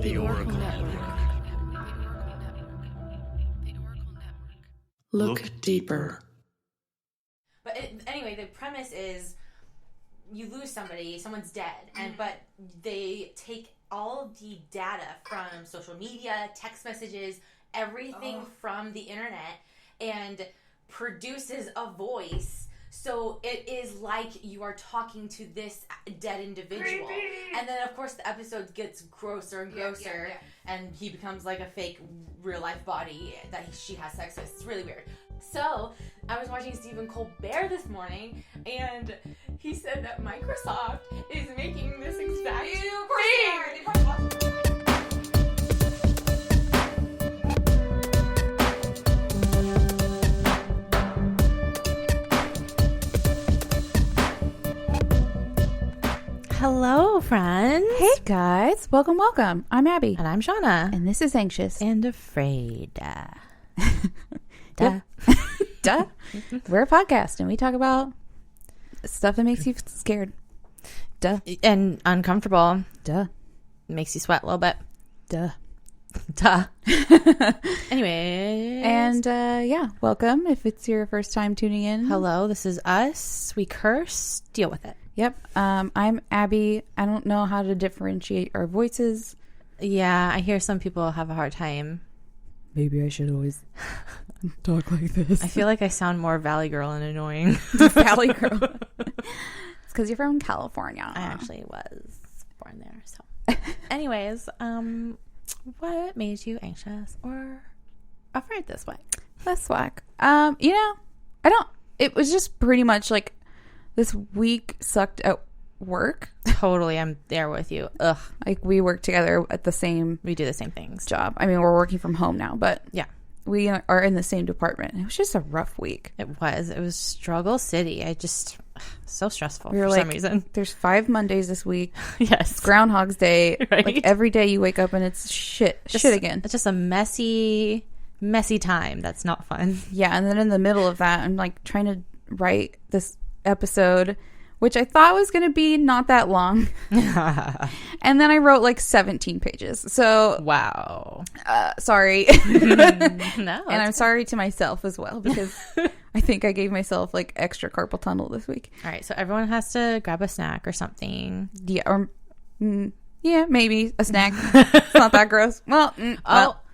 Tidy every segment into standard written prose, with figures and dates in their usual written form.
The Oracle Network. Look deeper. But anyway, the premise is you lose somebody, someone's dead, but they take all of the data from social media, text messages, everything from the internet, and produces a voice. So it is like you are talking to this dead individual. Creepy. And then, of course, the episode gets grosser and grosser, and he becomes like a fake real-life body that she has sex with. It's really weird. So I was watching Stephen Colbert this morning, and he said that Microsoft is making this exact thing. Hello, friends. Hey, guys. Welcome, welcome. I'm Abby. And I'm Shauna. And this is Anxious. And Afraid. Duh. Duh. We're a podcast, and we talk about stuff that makes you scared. Duh. And uncomfortable. Duh. Makes you sweat a little bit. Duh. Duh. Anyway. And, welcome if it's your first time tuning in. Hello, this is us. We curse. Deal with it. Yep. I'm Abby. I don't know how to differentiate our voices. Yeah, I hear some people have a hard time. Maybe I should always talk like this. I feel like I sound more Valley Girl and annoying. Valley Girl. It's because you're from California. I actually was born there. So, anyways, what made you anxious or afraid this week? This week, it was just pretty much like this week sucked at work. Totally, I'm there with you. Ugh. Like, we work together at the same... We do the same things. Job. I mean, we're working from home now, but... Yeah. We are in the same department. It was just a rough week. It was struggle city. So stressful for some reason. There's 5 Mondays this week. Yes. It's Groundhog's Day. Right? Like, every day you wake up and it's shit again. It's just a messy time. That's not fun. Yeah, and then in the middle of that, I'm like trying to write this episode, which I thought was going to be not that long. And then I wrote like 17 pages. So, wow. Sorry. No. And I'm sorry to myself as well, because I think I gave myself like extra carpal tunnel this week. All right. So everyone has to grab a snack or something. Yeah. Or, maybe a snack. It's not that gross. Well,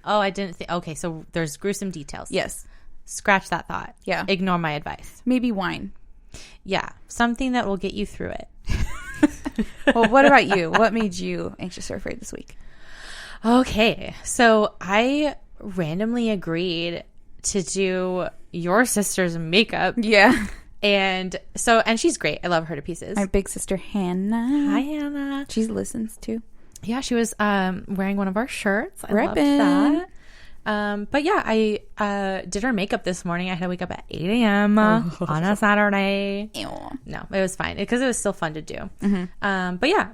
I didn't think. Okay. So there's gruesome details. Yes. Scratch that thought. Yeah. Ignore my advice. Maybe wine. Yeah, something that will get you through it. Well, what about you? What made you anxious or afraid this week? Okay, so I randomly agreed to do your sister's makeup. Yeah. And she's great. I love her to pieces. My big sister, Hannah. Hi, Hannah. She listens too. Yeah, she was wearing one of our shirts. I loved that. But yeah, I did her makeup this morning. I had to wake up at 8 a.m. on a Saturday. Ew. No, it was fine because it was still fun to do. Mm-hmm. But yeah,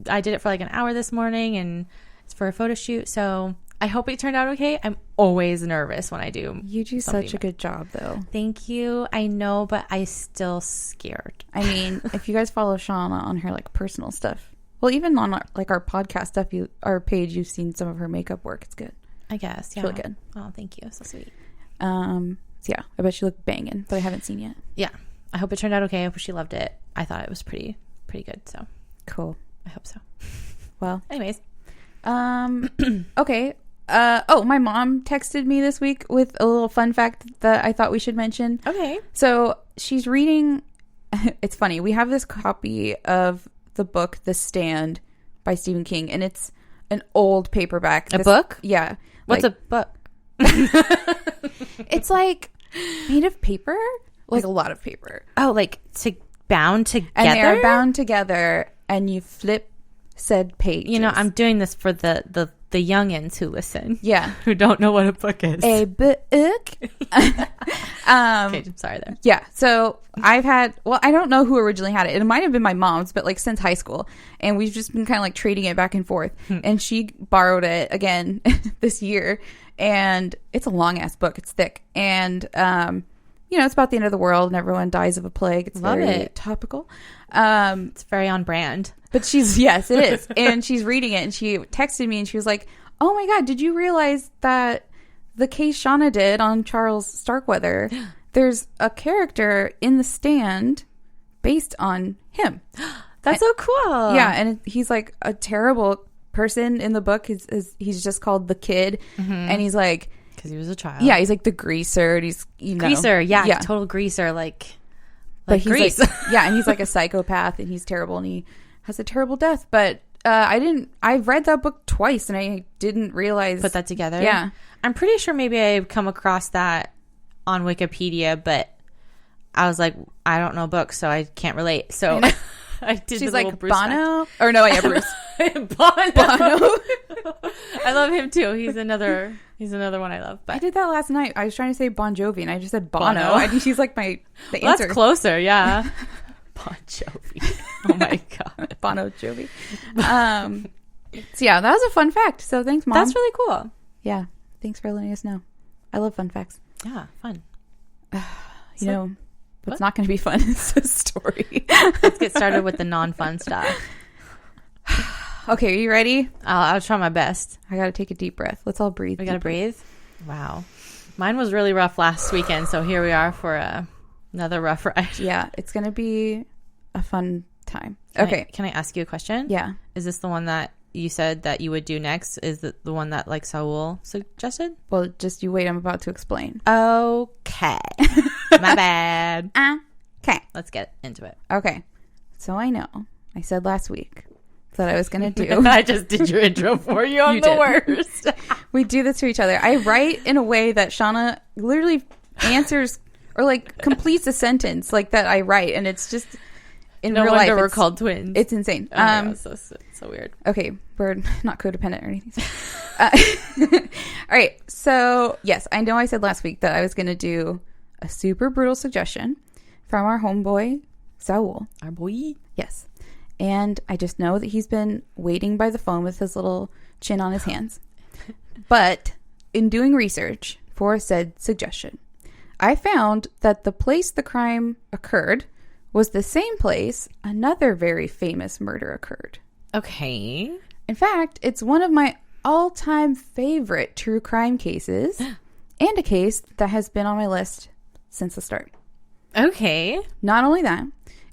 I did it for like an hour this morning, and it's for a photo shoot. So I hope it turned out okay. I'm always nervous when I do. You do such a good job, though. Thank you. I know, but I'm still scared. I mean, if you guys follow Shauna on her like personal stuff, well, even on our podcast stuff, our page, you've seen some of her makeup work. It's good. I guess, yeah. It's really good. Oh, thank you. So sweet. So yeah, I bet she looked banging, but I haven't seen yet. Yeah. I hope it turned out okay. I hope she loved it. I thought it was pretty good, so. Cool. I hope so. Well. Anyways. Okay. My mom texted me this week with a little fun fact that I thought we should mention. Okay. So she's reading, it's funny, we have this copy of the book, The Stand by Stephen King, and it's an old paperback. A book? Yeah. What's a book? It's like made of paper, like a lot of paper. Oh, like bound together? And they are bound together, and you flip said page. You know, I'm doing this for the youngins who listen. Yeah. Who don't know what a book is. A book. Okay, I'm sorry there. Yeah. So I don't know who originally had it. It might have been my mom's, but like since high school. And we've just been kind of like trading it back and forth. And she borrowed it again this year. And it's a long ass book. It's thick. And, it's about the end of the world and everyone dies of a plague. It's very topical. It's very on brand. But yes, it is. And she's reading it, and she texted me, and she was like, oh my God, did you realize that the case Shauna did on Charles Starkweather, there's a character in The Stand based on him. That's so cool. Yeah, and he's like a terrible person in the book. He's just called the Kid, and he's like... Because he was a child. Yeah, he's like the greaser, and he's, Greaser, yeah. Total greaser, like but he's grease. like, yeah, and he's like a psychopath, and he's terrible, and he has a terrible death. But I've read that book twice, and I didn't realize. Put that together? Yeah. I'm pretty sure maybe I've come across that on Wikipedia, but I was like, I don't know books, so I can't relate. So I did. She's the like Bruce Bono, or no, yeah, Bruce. Bono. I love him too. He's another one I love. But I did that last night. I was trying to say Bon Jovi, and I just said Bono. Bono. I think she's like the answer. That's closer, yeah. Bon Jovi. Oh my God. Bono Jovi. So yeah, that was a fun fact. So thanks, Mom. That's really cool. Yeah. Thanks for letting us know. I love fun facts. Yeah, fun. You know, what's not going to be fun is this story. Let's get started with the non-fun stuff. Okay, are you ready? I'll try my best. I got to take a deep breath. Let's all breathe. We got to breathe? Wow. Mine was really rough last weekend, so here we are for another rough ride. Yeah, it's going to be a fun time. Can I ask you a question? Yeah. Is this the one that you said that you would do next? Is it the one that like Saul suggested? Well, just you wait. I'm about to explain. Okay. My bad. Okay. Let's get into it. Okay. So I know I said last week that I was going to do. I just did your intro for you. I'm the worst. We do this to each other. I write in a way that Shauna literally answers or like completes a sentence like that I write, and it's just in no real wonder life. We're called twins. It's insane. Oh my God, so weird. Okay, we're not codependent or anything. All right. So yes, I know I said last week that I was going to do a super brutal suggestion from our homeboy Saul. Our boy. Yes. And I just know that he's been waiting by the phone with his little chin on his hands. But in doing research for said suggestion, I found that the place the crime occurred was the same place another very famous murder occurred. Okay. In fact, it's one of my all-time favorite true crime cases and a case that has been on my list since the start. Okay. Not only that,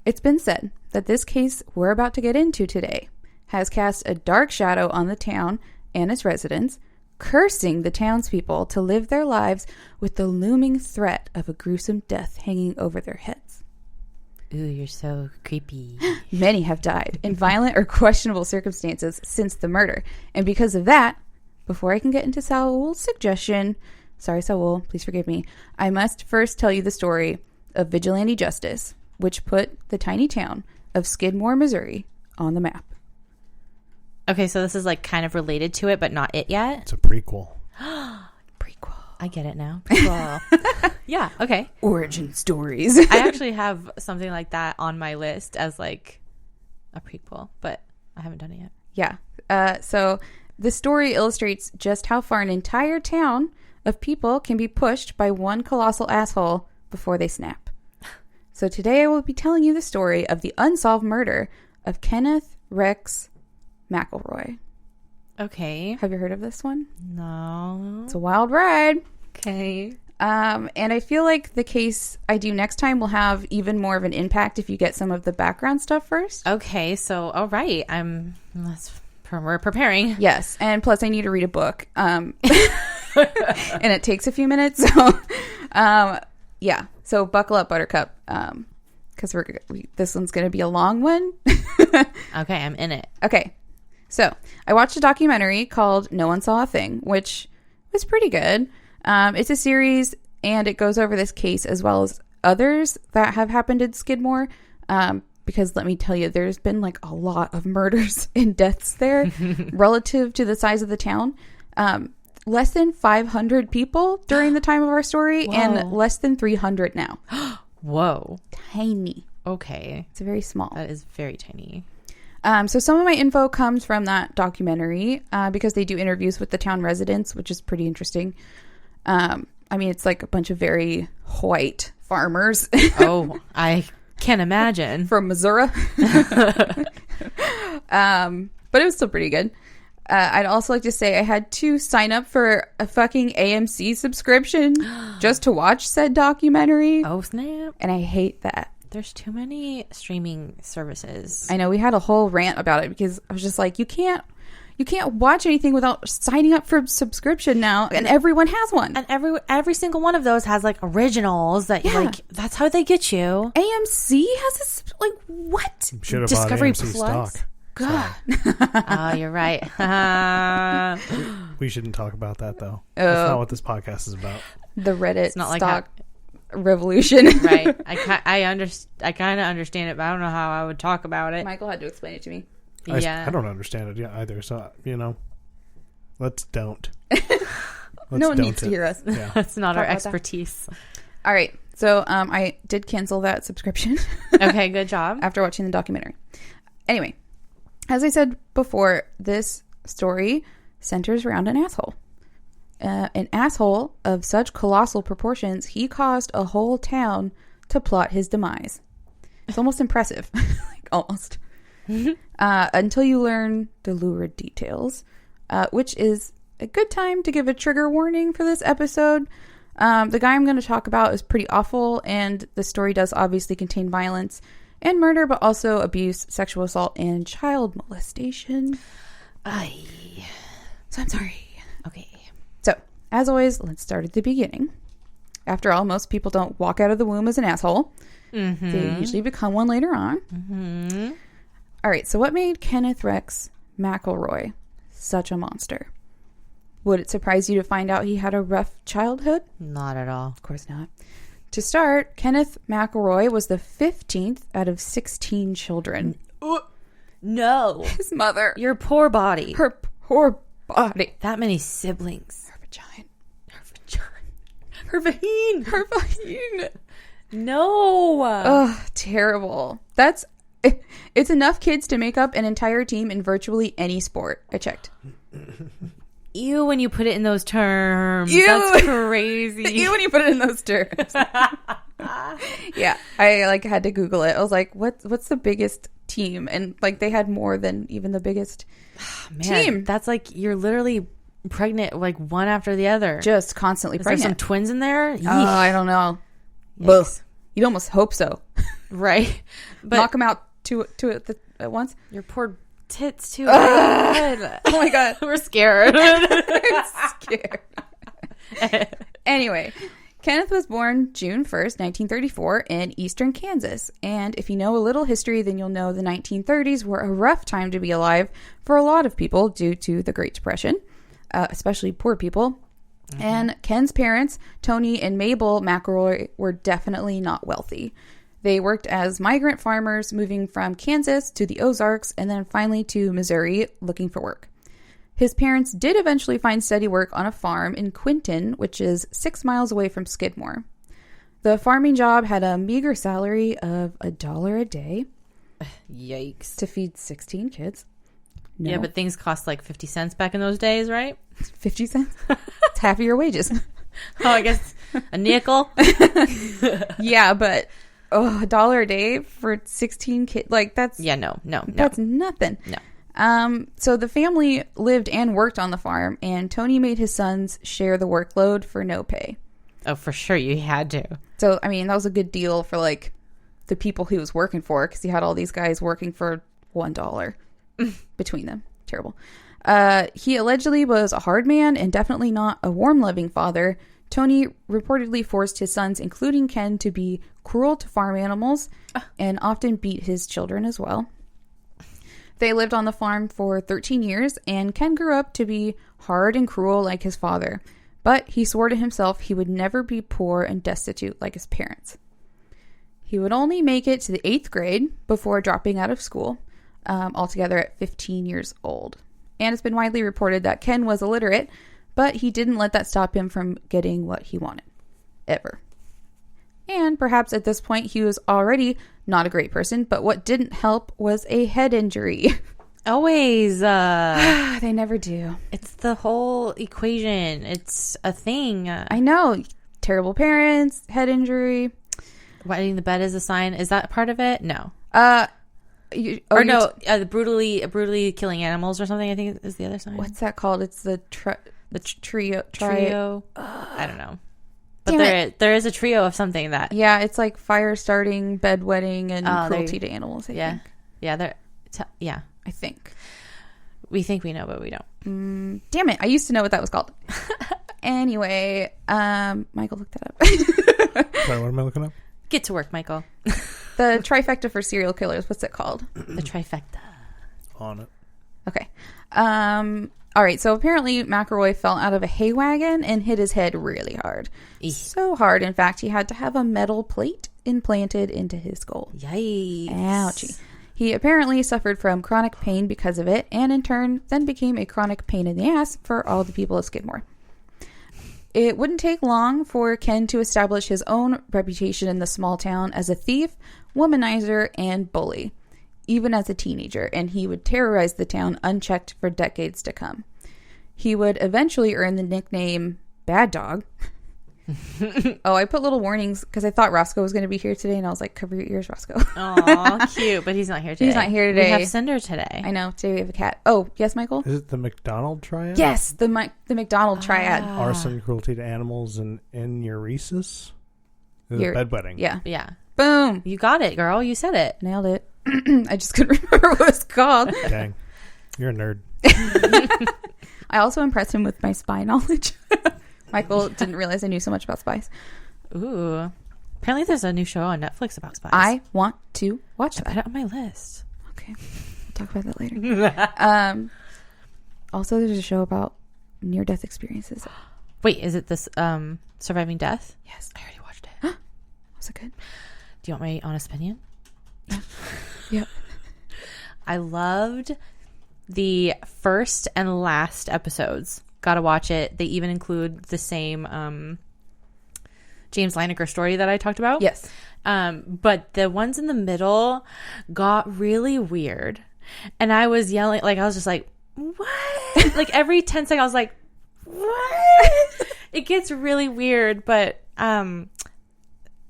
it's been said that this case we're about to get into today has cast a dark shadow on the town and its residents, cursing the townspeople to live their lives with the looming threat of a gruesome death hanging over their heads. Ooh, you're so creepy. Many have died in violent or questionable circumstances since the murder. And because of that, before I can get into Saul's suggestion, sorry Saul, please forgive me, I must first tell you the story of vigilante justice, which put the tiny town of Skidmore, Missouri on the map. Okay, so this is like kind of related to it, but not it yet? It's a prequel. Prequel. I get it now. Prequel. Yeah, okay. Origin stories. I actually have something like that on my list as like a prequel, but I haven't done it yet. Yeah. So the story illustrates just how far an entire town of people can be pushed by one colossal asshole before they snap. So today I will be telling you the story of the unsolved murder of Kenneth Rex McElroy. Okay. Have you heard of this one? No. It's a wild ride. Okay. And I feel like the case I do next time will have even more of an impact if you get some of the background stuff first. Okay, so all right, we're preparing. Yes, and plus I need to read a book, and it takes a few minutes. So, yeah. So buckle up, Buttercup, because this one's going to be a long one. Okay, I'm in it. Okay, so I watched a documentary called "No One Saw a Thing," which was pretty good. It's a series, and it goes over this case as well as others that have happened in Skidmore. Because let me tell you, there's been like a lot of murders and deaths there relative to the size of the town. Less than 500 people during the time of our story. Whoa. And less than 300 now. Whoa. Tiny. Okay. It's very small. That is very tiny. So some of my info comes from that documentary because they do interviews with the town residents, which is pretty interesting. I mean, it's like a bunch of very white farmers. Oh, I Can't imagine. From Missouri. But it was still pretty good. I'd also like to say I had to sign up for a fucking AMC subscription just to watch said documentary. Oh, snap. And I hate that. There's too many streaming services. I know, we had a whole rant about it because I was just like, you can't watch anything without signing up for a subscription now, and everyone has one. And every single one of those has like originals that like that's how they get you. AMC has a like what? Should have Discovery bought AMC Plus? stock. God. Oh, you're right. We shouldn't talk about that though. That's not what this podcast is about. The Reddit It's not like stock revolution. Right. I kind of understand it, but I don't know how I would talk about it. Michael had to explain it to me. Yeah. I don't understand it either. So let's don't. No one needs to hear us. Yeah. That's not our Talk about that. expertise. All right. So I did cancel that subscription. Okay, good job. After watching the documentary. Anyway, as I said before, this story centers around an asshole. An asshole of such colossal proportions, he caused a whole town to plot his demise. It's almost impressive. Like, almost. Until you learn the lurid details, which is a good time to give a trigger warning for this episode. The guy I'm going to talk about is pretty awful, and the story does obviously contain violence and murder, but also abuse, sexual assault, and child molestation. So I'm sorry. Okay. So, as always, let's start at the beginning. After all, most people don't walk out of the womb as an asshole. Mm-hmm. They usually become one later on. Mm-hmm. All right, so what made Kenneth Rex McElroy such a monster? Would it surprise you to find out he had a rough childhood? Not at all. Of course not. To start, Kenneth McElroy was the 15th out of 16 children. No. His mother. Your poor body. Her poor body. That many siblings. Her vagina. Her vagine. Her vagina. No. Oh, terrible. It's enough kids to make up an entire team in virtually any sport. I checked. Ew, when you put it in those terms. Ew. That's crazy. Ew, when you put it in those terms. Yeah, I had to Google it. I was like, what's the biggest team? And they had more than even the biggest team. That's you're literally pregnant one after the other. Just constantly Is there pregnant. some twins in there? Oh, I don't know. Yikes. You'd almost hope so. Right. But knock them out two at once. Your poor tits too. Oh my god. We're scared. I'm scared. Anyway, Kenneth was born June 1st, 1934 in eastern Kansas. And if you know a little history, then you'll know the 1930s were a rough time to be alive for a lot of people due to the Great Depression, especially poor people. Mm-hmm. And Ken's parents, Tony and Mabel McElroy, were definitely not wealthy. They worked as migrant farmers, moving from Kansas to the Ozarks and then finally to Missouri looking for work. His parents did eventually find steady work on a farm in Quinton, which is 6 miles away from Skidmore. The farming job had a meager salary of $1 a day. Yikes. To feed 16 kids. No. Yeah, but things cost 50 cents back in those days, right? 50 cents? It's half of your wages. Oh, I guess a nickel? Yeah, but $1 a day for 16 kids, that's... Yeah, no. That's nothing. No. So the family lived and worked on the farm, and Tony made his sons share the workload for no pay. Oh, for sure, you had to. So, I mean, that was a good deal for, the people he was working for, because he had all these guys working for $1 between them. Terrible. He allegedly was a hard man and definitely not a warm, loving father. Tony reportedly forced his sons, including Ken, to be cruel to farm animals and often beat his children as well. They lived on the farm for 13 years, and Ken grew up to be hard and cruel like his father. But he swore to himself he would never be poor and destitute like his parents. He would only make it to the 8th grade before dropping out of school, altogether at 15 years old. And it's been widely reported that Ken was illiterate, but he didn't let that stop him from getting what he wanted. Ever. And perhaps at this point he was already not a great person, but what didn't help was a head injury. Always. They never do. It's the whole equation. It's a thing. I know. Terrible parents, head injury. Wetting the bed is a sign. Is that part of it? No. Brutally killing animals or something, I think is the other sign. What's that called? It's the trio. I don't know. But there is a trio of something that... Yeah, it's like fire starting, bed wetting, and cruelty to animals, I think. Yeah. I think. We think we know, but we don't. Damn it. I used to know what that was called. Anyway, Michael looked that up. Sorry, what am I looking up? Get to work, Michael. The trifecta for serial killers. What's it called? The trifecta. On it. Okay. All right. So apparently McElroy fell out of a hay wagon and hit his head really hard. So hard, in fact, he had to have a metal plate implanted into his skull. Yikes. Ouchie. He apparently suffered from chronic pain because of it, and in turn then became a chronic pain in the ass for all the people of Skidmore. It wouldn't take long for Ken to establish his own reputation in the small town as a thief, womanizer, and bully, even as a teenager, and he would terrorize the town unchecked for decades to come. He would eventually earn the nickname Bad Dog. Oh, I put little warnings because I thought Roscoe was going to be here today, and I was like, cover your ears, Roscoe. Aw, cute, but he's not here today. He's not here today. We have Cinder today. I know. Today we have a cat. Oh, yes, Michael? Is it the McDonald triad? Yes, the McDonald triad. Arson, cruelty to animals, and enuresis? Bedwetting. Yeah. Yeah. Boom. You got it, girl. You said it. Nailed it. I just couldn't remember what it's called. Dang. You're a nerd. I also impressed him with my spy knowledge. Michael didn't realize I knew so much about spies. Ooh. Apparently there's a new show on Netflix about spies. I want to watch that. Put it on my list. Okay. We'll talk about that later. Also, there's a show about near-death experiences. Wait, is it this Surviving Death? Yes. I already watched it. Was it good? Do you want my honest opinion? Yep. I loved the first and last episodes. Gotta watch it. They even include the same James Lineker story that I talked about. Yes. But the ones in the middle got really weird. And I was yelling, like, I was just like, what? Like, every 10 seconds, I was like, what? It gets really weird, but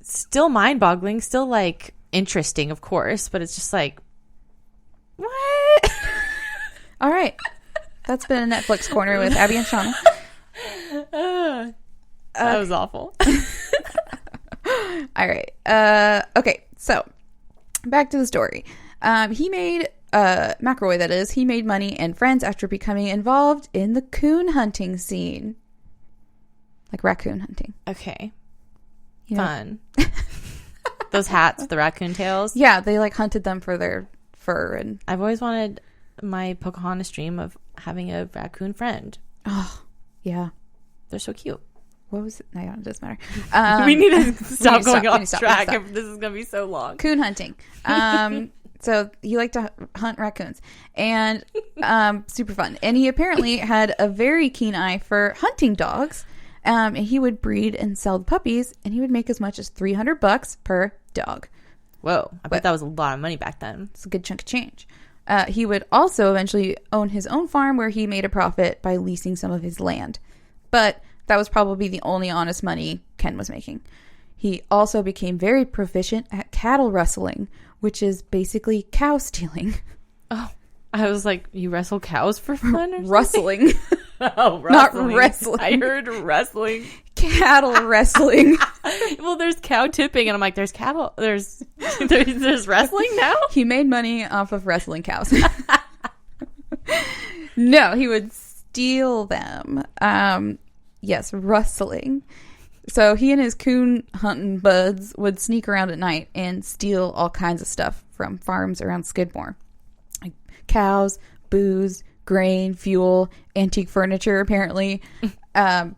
still mind-boggling, still, like, interesting, of course. But it's just like, what? All right. That's been a Netflix corner with Abby and Shauna. That was awful. All right. Okay. So back to the story. He made McElroy, that is, he made money and friends after becoming involved in the coon hunting scene, like raccoon hunting. Okay. You know? Fun. Those hats with the raccoon tails. Yeah, they like hunted them for their fur, and I've always wanted my Pocahontas dream of having a raccoon friend. oh yeah, they're so cute. What was it? No, it doesn't matter. We need to stop going off stop. track if this is going to be so long. Coon hunting. So he liked to hunt raccoons, and super fun. And he apparently had a very keen eye for hunting dogs. And he would breed and sell the puppies, and he would make as much as $300 per dog. Whoa, I bet that was a lot of money back then. It's a good chunk of change. He would also eventually own his own farm where he made a profit by leasing some of his land. But that was probably the only honest money Ken was making. He also became very proficient at cattle rustling, which is basically cow stealing. Oh, I was like, you wrestle cows for fun or something? Rustling. Oh, wrestling. Not wrestling. I heard wrestling. Cattle wrestling. Well, there's cow tipping, and I'm like, there's cattle. There's wrestling now? He made money off of wrestling cows. No, he would steal them. Yes, rustling. So he and his coon hunting buds would sneak around at night and steal all kinds of stuff from farms around Skidmore. Like cows, booze, grain, fuel, antique furniture, apparently.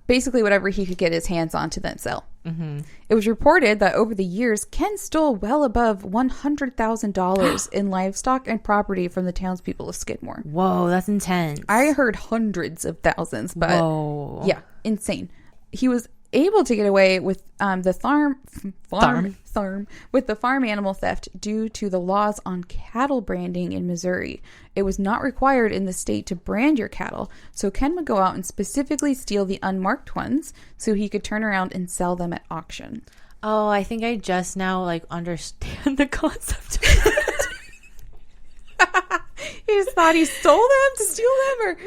Basically whatever he could get his hands on to then sell. Mm-hmm. It was reported that over the years, Ken stole well above $100,000 in livestock and property from the townspeople of Skidmore. Whoa, that's intense. I heard hundreds of thousands, but whoa. Yeah, insane. He was able to get away with the farm animal theft due to the laws on cattle branding in Missouri. It was not required in the state to brand your cattle, so Ken would go out and specifically steal the unmarked ones so he could turn around and sell them at auction. Oh, I think I just now like understand the concept. You just thought he stole them to steal them, or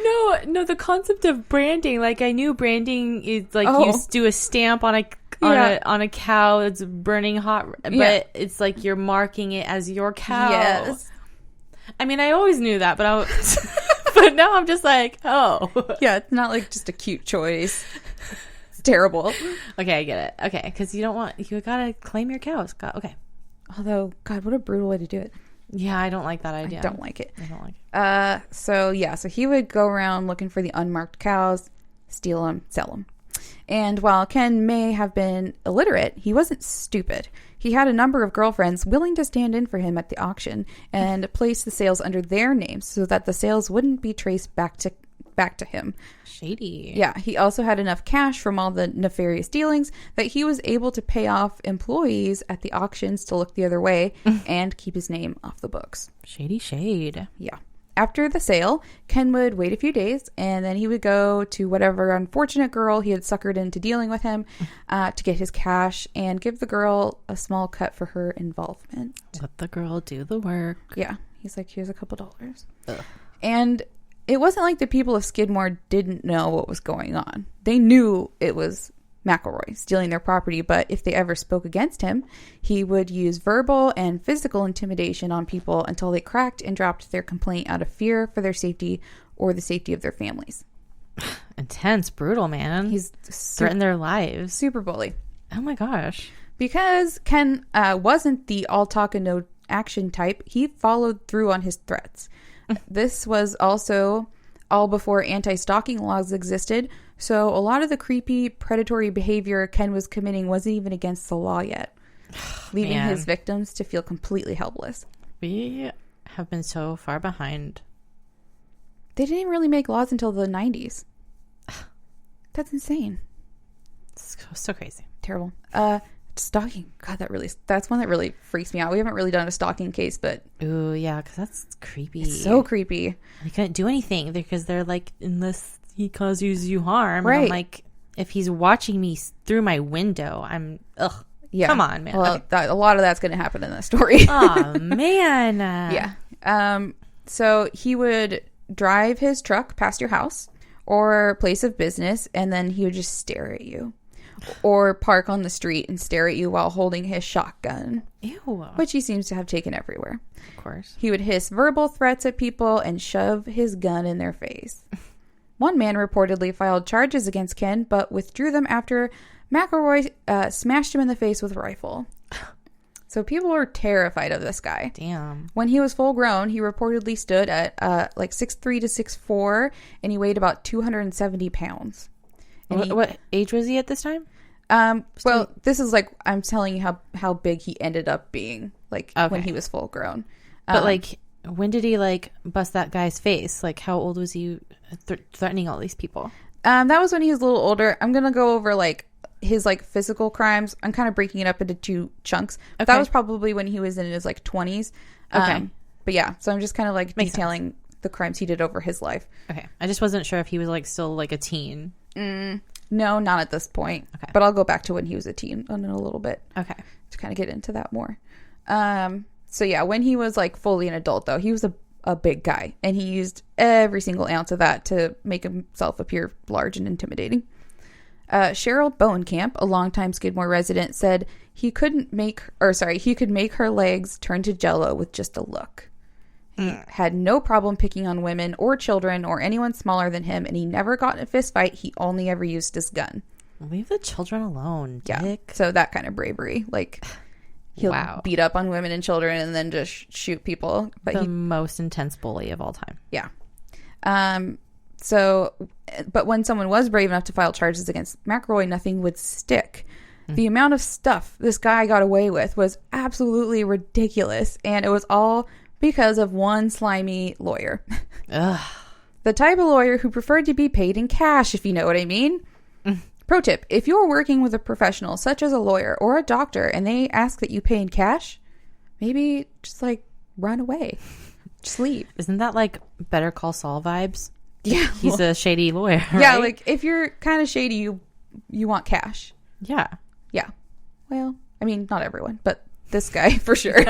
No, the concept of branding. Like I knew branding is like you do a stamp on a cow that's burning hot, but it's like you're marking it as your cow. Yes. I mean, I always knew that, but but now I'm just like, oh, yeah, it's not like just a cute choice. It's terrible. Okay, I get it. Okay, because you gotta claim your cows. Okay. Although, God, what a brutal way to do it. Yeah, I don't like that idea. I don't like it. I don't like it. So he would go around looking for the unmarked cows, steal them, sell them. And while Ken may have been illiterate, he wasn't stupid. He had a number of girlfriends willing to stand in for him at the auction and place the sales under their names so that the sales wouldn't be traced back to him. Shady. Yeah, he also had enough cash from all the nefarious dealings that he was able to pay off employees at the auctions to look the other way and keep his name off the books. Shady shade. Yeah. After the sale, Ken would wait a few days, and then he would go to whatever unfortunate girl he had suckered into dealing with him to get his cash and give the girl a small cut for her involvement. Let the girl do the work. Yeah. He's like, here's a couple dollars. Ugh. And it wasn't like the people of Skidmore didn't know what was going on. They knew it was McElroy stealing their property, but if they ever spoke against him, he would use verbal and physical intimidation on people until they cracked and dropped their complaint out of fear for their safety or the safety of their families. Intense, brutal, man. He's threatened their lives. Super bully. Oh my gosh. Because Ken wasn't the all talk and no action type, he followed through on his threats. This was also all before anti-stalking laws existed, so a lot of the creepy, predatory behavior Ken was committing wasn't even against the law yet, leaving his victims to feel completely helpless. We have been so far behind. They didn't even really make laws until the 90s. That's insane. So crazy. Terrible. Stalking. God, that's one that really freaks me out. We haven't really done a stalking case, but ooh, yeah, because that's creepy. It's so creepy. They couldn't do anything because they're like, unless he causes you harm. Right. And I'm like, if he's watching me through my window, ugh. Yeah. Come on, man. Well, Okay. a lot of that's going to happen in this story. Oh, man. Yeah. So he would drive his truck past your house or place of business, and then he would just stare at you. Or park on the street and stare at you while holding his shotgun. Ew. Which he seems to have taken everywhere. Of course. He would hiss verbal threats at people and shove his gun in their face. One man reportedly filed charges against Ken, but withdrew them after McElroy smashed him in the face with a rifle. So people were terrified of this guy. Damn. When he was full grown, he reportedly stood at 6'3" to 6'4", and he weighed about 270 pounds. And What age was he at this time? Well, this is like, I'm telling you how big he ended up being, like, when he was full grown. But, like, when did he, like, bust that guy's face? Like, how old was he threatening all these people? That was when he was a little older. I'm going to go over, like, his, like, physical crimes. I'm kind of breaking it up into two chunks. Okay. That was probably when he was in his, like, 20s. Okay. But, yeah, so I'm just kind of, like, Makes detailing the crimes he did over his life. Okay. I just wasn't sure if he was, like, still, like, a teen. No, not at this point. Okay. But I'll go back to when he was a teen in a little bit. Okay. To kind of get into that more. So yeah, when he was like fully an adult though, he was a big guy, and he used every single ounce of that to make himself appear large and intimidating. Cheryl Bowenkamp, a longtime Skidmore resident, said he could make her legs turn to jello with just a look. He had no problem picking on women or children or anyone smaller than him, and he never got in a fist fight. He only ever used his gun. Leave the children alone, dick. Yeah, so that kind of bravery. Like, he'll beat up on women and children and then just shoot people. But the most intense bully of all time. Yeah. But when someone was brave enough to file charges against McElroy, nothing would stick. The amount of stuff this guy got away with was absolutely ridiculous, and it was all because of one slimy lawyer. Ugh. The type of lawyer who preferred to be paid in cash, if you know what I mean. Pro tip, if you're working with a professional such as a lawyer or a doctor and they ask that you pay in cash, maybe just like run away. Just leave. Isn't that like Better Call Saul vibes? Yeah. He's a shady lawyer, right? Yeah, like if you're kind of shady, you want cash. Yeah. Yeah. Well, I mean, not everyone, but this guy for sure.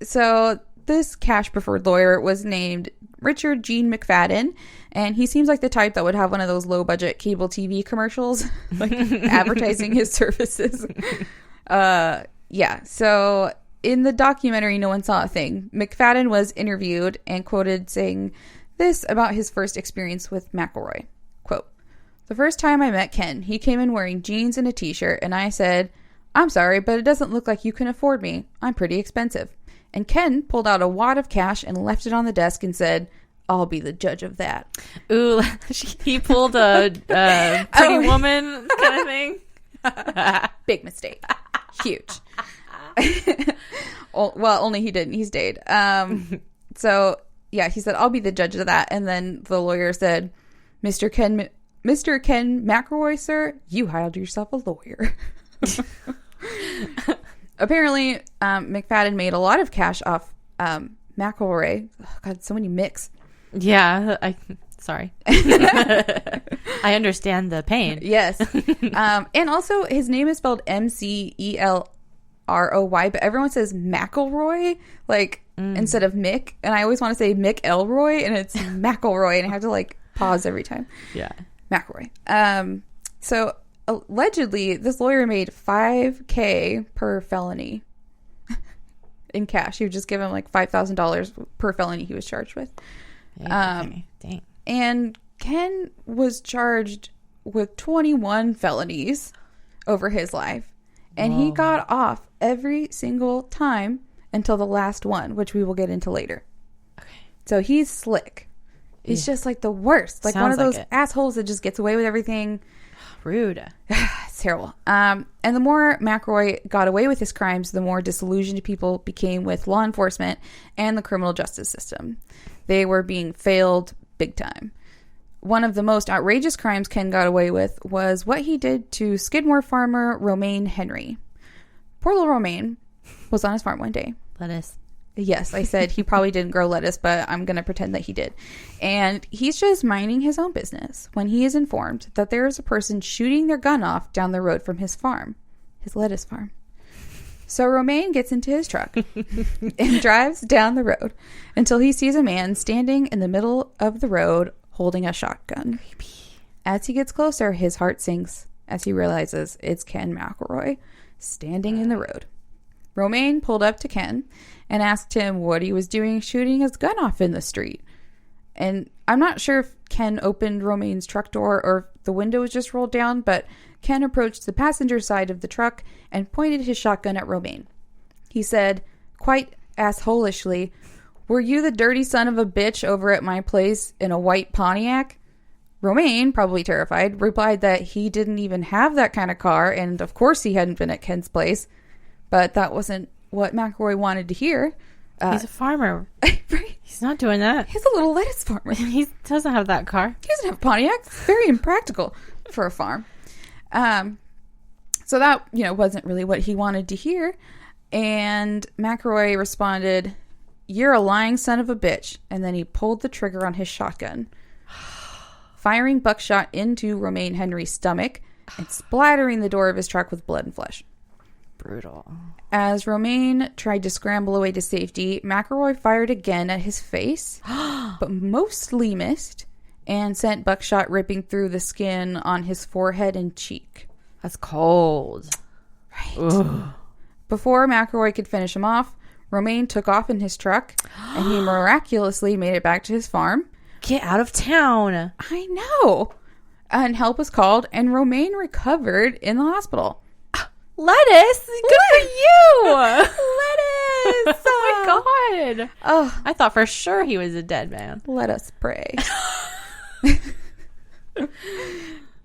So this cash preferred lawyer was named Richard Gene McFadden, and he seems like the type that would have one of those low budget cable TV commercials, like advertising his services. Yeah. So in the documentary, No One Saw a Thing, McFadden was interviewed and quoted saying this about his first experience with McElroy. Quote, "The first time I met Ken, he came in wearing jeans and a t-shirt, and I said, 'I'm sorry, but it doesn't look like you can afford me. I'm pretty expensive.' And Ken pulled out a wad of cash and left it on the desk and said, 'I'll be the judge of that.'" Ooh, he pulled a Pretty Woman kind of thing. Big mistake. Huge. Well, only he didn't. He stayed. So, yeah, he said, "I'll be the judge of that." And then the lawyer said, Mr. Ken McElroy, sir, you hired yourself a lawyer." Apparently, McFadden made a lot of cash off McElroy. Oh, God, so many mix. Yeah, sorry. I understand the pain. Yes. And also, his name is spelled McElroy, but everyone says McElroy, like, instead of Mick. And I always want to say McElroy, and it's McElroy, and I have to, like, pause every time. Yeah. McElroy. So, allegedly, this lawyer made $5,000 per felony in cash. He would just give him, like, $5,000 per felony he was charged with. Okay. Dang. And Ken was charged with 21 felonies over his life. And he got off every single time until the last one, which we will get into later. Okay. So he's slick. He's just like the worst. Like one of those assholes that just gets away with everything. Rude. It's terrible. And the more McElroy got away with his crimes, the more disillusioned people became with law enforcement and the criminal justice system. They were being failed big time. One of the most outrageous crimes Ken got away with was what he did to Skidmore farmer Romaine Henry. Poor little Romaine was on his farm one day. Lettuce. Yes, I said he probably didn't grow lettuce, but I'm going to pretend that he did. And he's just minding his own business when he is informed that there is a person shooting their gun off down the road from his farm, his lettuce farm. So Romaine gets into his truck and drives down the road until he sees a man standing in the middle of the road holding a shotgun. Creepy. As he gets closer, his heart sinks as he realizes it's Ken McElroy standing in the road. Romaine pulled up to Ken and asked him what he was doing shooting his gun off in the street. And I'm not sure if Ken opened Romaine's truck door or if the window was just rolled down, but Ken approached the passenger side of the truck and pointed his shotgun at Romaine. He said, quite assholishly, "Were you the dirty son of a bitch over at my place in a white Pontiac?" Romaine, probably terrified, replied that he didn't even have that kind of car, and of course he hadn't been at Ken's place. But that wasn't what McElroy wanted to hear. He's a farmer. Right? He's not doing that. He's a little lettuce farmer. He doesn't have that car. He doesn't have a Pontiac. It's very impractical for a farm. So that, wasn't really what he wanted to hear. And McElroy responded, "You're a lying son of a bitch." And then he pulled the trigger on his shotgun, firing buckshot into Romaine Henry's stomach and splattering the door of his truck with blood and flesh. Brutal. As Romaine tried to scramble away to safety, McElroy fired again at his face, but mostly missed, and sent buckshot ripping through the skin on his forehead and cheek. That's cold. Right. Ugh. Before McElroy could finish him off, Romaine took off in his truck, and he miraculously made it back to his farm. Get out of town. I know. And help was called, and Romaine recovered in the hospital. Lettuce? Good for you. Lettuce. Oh my God. Oh, I thought for sure he was a dead man. let us pray.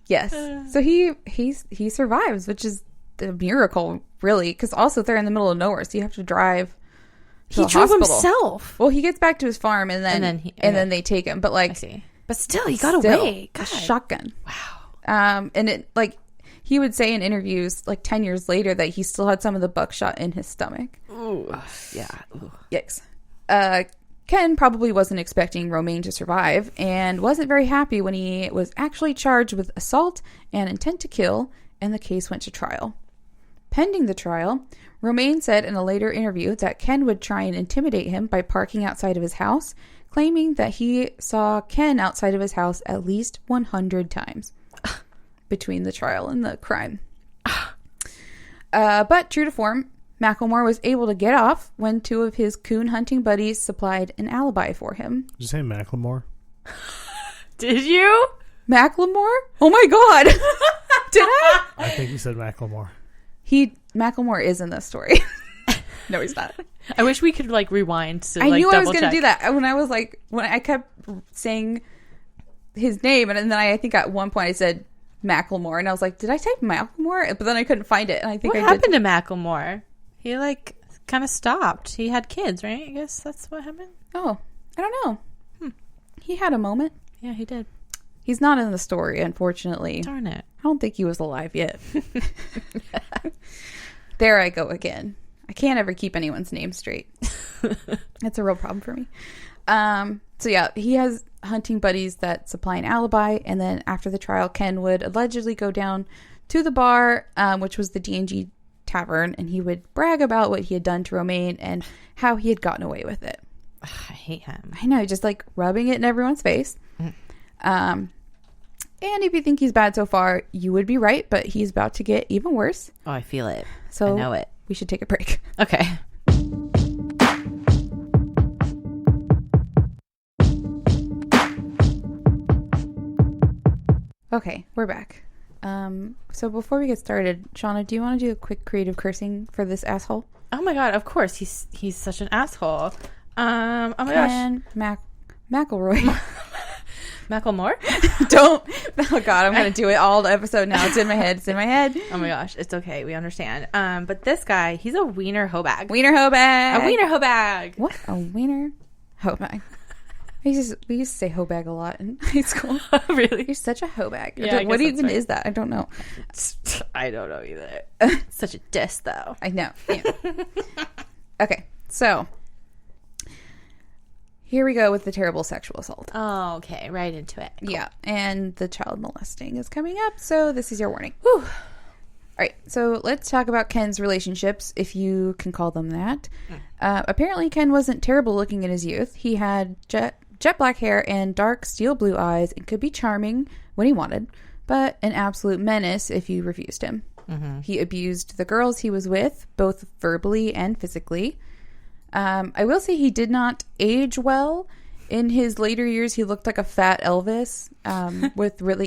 Yes. So he survives, which is a miracle, really, because also they're in the middle of nowhere, so you have to drive to He a drove hospital. himself. Well, he gets back to his farm, and then they take him. But I see. But still, he got away. A God. shotgun. Wow. And it he would say in interviews 10 years later that he still had some of the buckshot in his stomach. Ooh. Yeah. Ooh. Yikes. Ken probably wasn't expecting Romaine to survive and wasn't very happy when he was actually charged with assault and intent to kill, and the case went to trial. Pending the trial, Romaine said in a later interview that Ken would try and intimidate him by parking outside of his house, claiming that he saw Ken outside of his house at least 100 times between the trial and the crime. But true to form, McElroy was able to get off when 2 of his coon hunting buddies supplied an alibi for him. Did you say Macklemore? Did you? Macklemore? Oh my god! Did I? I think you said Macklemore. Macklemore is in this story. No, he's not. I wish we could like rewind. To, I like, knew I was double going to check. do that when I kept saying his name, and then I think at one point I said Macklemore, and I was like, did I type Macklemore? But then I couldn't find it, and I think What I happened did. to Macklemore? He like kind of stopped. He had kids, right? I guess that's what happened. Oh, I don't know. He had a moment. Yeah, he did. He's not in the story, unfortunately. Darn it. I don't think he was alive yet. There I go again. I can't ever keep anyone's name straight. That's a real problem for me. So yeah, he has hunting buddies that supply an alibi, and then after the trial, Ken would allegedly go down to the bar, which was the D&G Tavern, and he would brag about what he had done to Romaine and how he had gotten away with it. I hate him. I know, just like rubbing it in everyone's face. And if you think he's bad so far, you would be right, but he's about to get even worse. Oh, I feel it. So I know it. We should take a break. Okay. Okay, we're back. So before we get started, Shauna, do you want to do a quick creative cursing for this asshole? Oh my god! Of course, he's such an asshole. Oh my gosh, McElroy. Macklemore. Don't. Oh god, I'm gonna do it all the episode now. It's in my head. It's in my head. Oh my gosh, it's okay. We understand. But this guy, he's a wiener hobag. Wiener hobag. A wiener hobag. What? A wiener hobag. We used to say hobag a lot in high school. Really? You're such a hobag. Yeah, I What guess even that's right. is that? I don't know. I don't know either. Such a diss, though. I know. Yeah. Okay, so here we go with the terrible sexual assault. Oh, okay. Right into it. Cool. Yeah, and the child molesting is coming up, so this is your warning. Whew. All right, so let's talk about Ken's relationships, if you can call them that. Apparently, Ken wasn't terrible looking in his youth. He had jet black hair and dark steel blue eyes and could be charming when he wanted, but an absolute menace if you refused him. Mm-hmm. He abused the girls he was with, both verbally and physically. I will say he did not age well. In his later years, he looked like a fat Elvis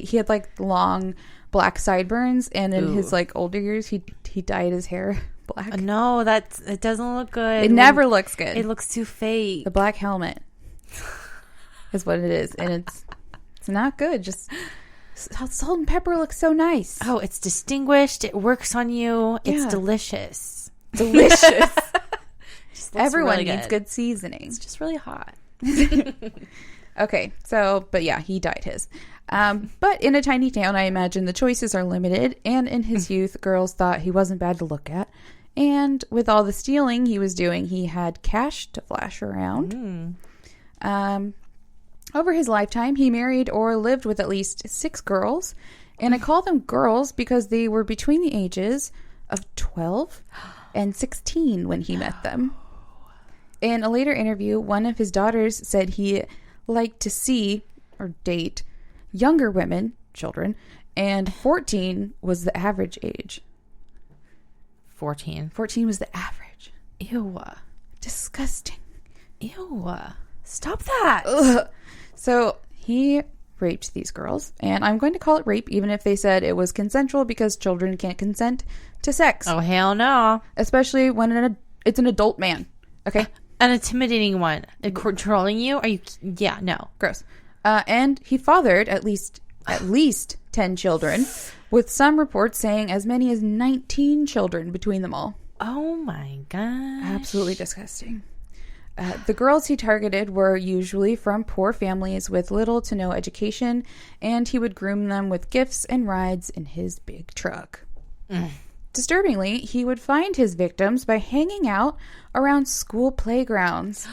he had like long black sideburns, and in his like older years, he dyed his hair black. No, it doesn't look good. It never looks good. It looks too fake. The black helmet is what it is, and it's not good. Just salt and pepper looks so nice. Oh, it's distinguished. It works on you. It's Yeah. delicious. Delicious. Everyone Everyone needs good seasoning. It's just really hot. Okay, but yeah, he dyed his. But in a tiny town, I imagine the choices are limited, and in his youth, girls thought he wasn't bad to look at. And with all the stealing he was doing, he had cash to flash around. Over his lifetime, he married or lived with at least 6 girls. And I call them girls because they were between the ages of 12 and 16 when he met them. In a later interview, one of his daughters said he liked to see or date younger women, children, and 14 was the average age. 14. 14 was the average. Ew. Disgusting. Ew. Stop that. Ugh. So he raped these girls, and I'm going to call it rape even if they said it was consensual because children can't consent to sex. Oh, hell no. Especially when it's an adult man. Okay? An intimidating one. Controlling you? Are you... Yeah, no. Gross. And he fathered at least 10 children, with some reports saying as many as 19 children between them all. Oh my gosh. Absolutely disgusting. The girls he targeted were usually from poor families with little to no education, and he would groom them with gifts and rides in his big truck. Disturbingly, he would find his victims by hanging out around school playgrounds.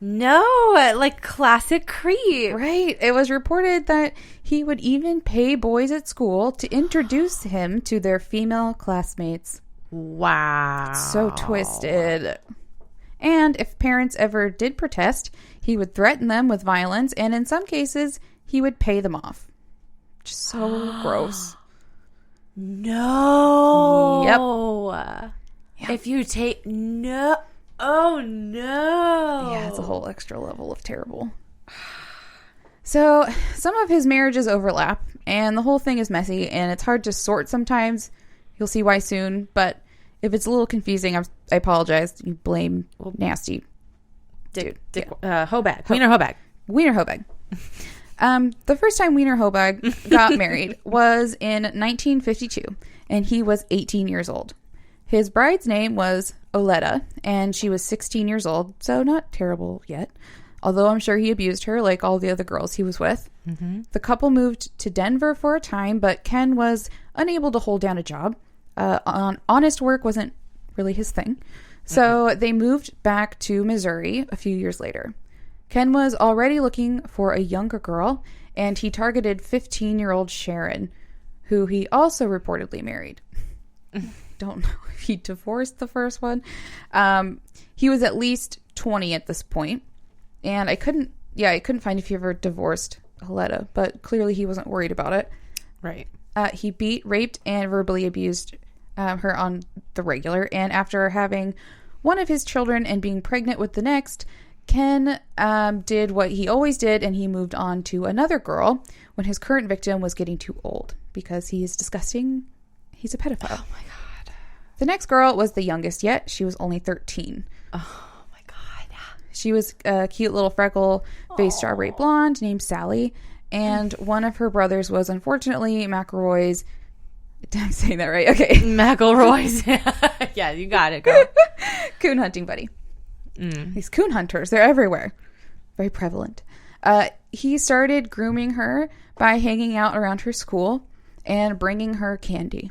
No, like classic creep. Right. It was reported that he would even pay boys at school to introduce him to their female classmates. Wow. So twisted. And if parents ever did protest, he would threaten them with violence, and in some cases, he would pay them off. Just so gross. No. Yep. If you take... No. Oh, no. Yeah, it's a whole extra level of terrible. So, some of his marriages overlap, and the whole thing is messy, and it's hard to sort sometimes. You'll see why soon, but if it's a little confusing, I apologize. You blame nasty dude. Hobag. Wiener Hobag. Wiener Hobag. The first time Wiener Hobag got married was in 1952, and he was 18 years old. His bride's name was Oleta, and she was 16 years old, so not terrible yet. Although I'm sure he abused her like all the other girls he was with. Mm-hmm. The couple moved to Denver for a time, but Ken was unable to hold down a job. Honest work wasn't really his thing. So they moved back to Missouri a few years later. Ken was already looking for a younger girl, and he targeted 15-year-old Sharon, who he also reportedly married. Don't know if he divorced the first one. He was at least 20 at this point, and I couldn't find if he ever divorced Oleta, but clearly he wasn't worried about it. Right. He beat, raped, and verbally abused her on the regular, and after having one of his children and being pregnant with the next, Ken did what he always did, and he moved on to another girl when his current victim was getting too old because he is disgusting. He's a pedophile. Oh my God. The next girl was the youngest yet. She was only 13. Oh my God. She was a cute little freckle-faced strawberry blonde named Sally, and one of her brothers was unfortunately McElroy's... Did I say that right? Okay. McElroy's. Yeah, you got it, girl. Coon hunting buddy. These coon hunters, they're everywhere. Very prevalent. He started grooming her by hanging out around her school and bringing her candy.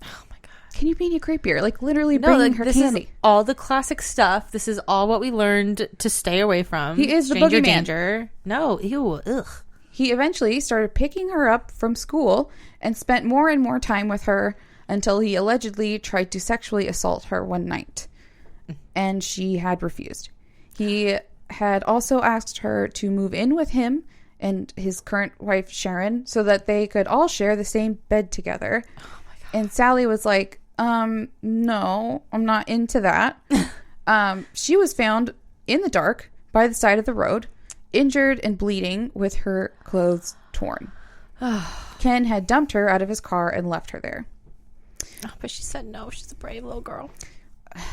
Oh my God. Can you be any creepier? Like literally bringing her candy. Is all the classic stuff. This is all what we learned to stay away from. He is the Stranger boogeyman. danger. No, ew, ugh. He eventually started picking her up from school and spent more and more time with her until he allegedly tried to sexually assault her one night. And she had refused. He had also asked her to move in with him and his current wife, Sharon, so that they could all share the same bed together. Oh my God. And Sally was like, no, I'm not into that. She was found in the dark by the side of the road, injured and bleeding with her clothes torn. Ken had dumped her out of his car and left her there. Oh, but she said no. She's a brave little girl.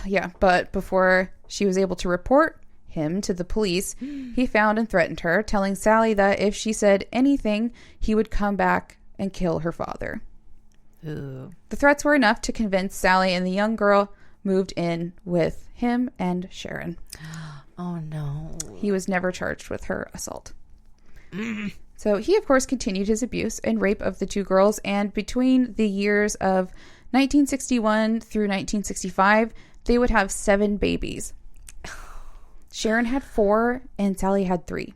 Yeah, but before she was able to report him to the police, he found and threatened her, telling Sally that if she said anything, he would come back and kill her father. Ooh. The threats were enough to convince Sally, and the young girl moved in with him and Sharon. Oh, no. He was never charged with her assault. So he, of course, continued his abuse and rape of the two girls, and between the years of 1961 through 1965, they would have 7 babies. Sharon had 4 and Sally had 3.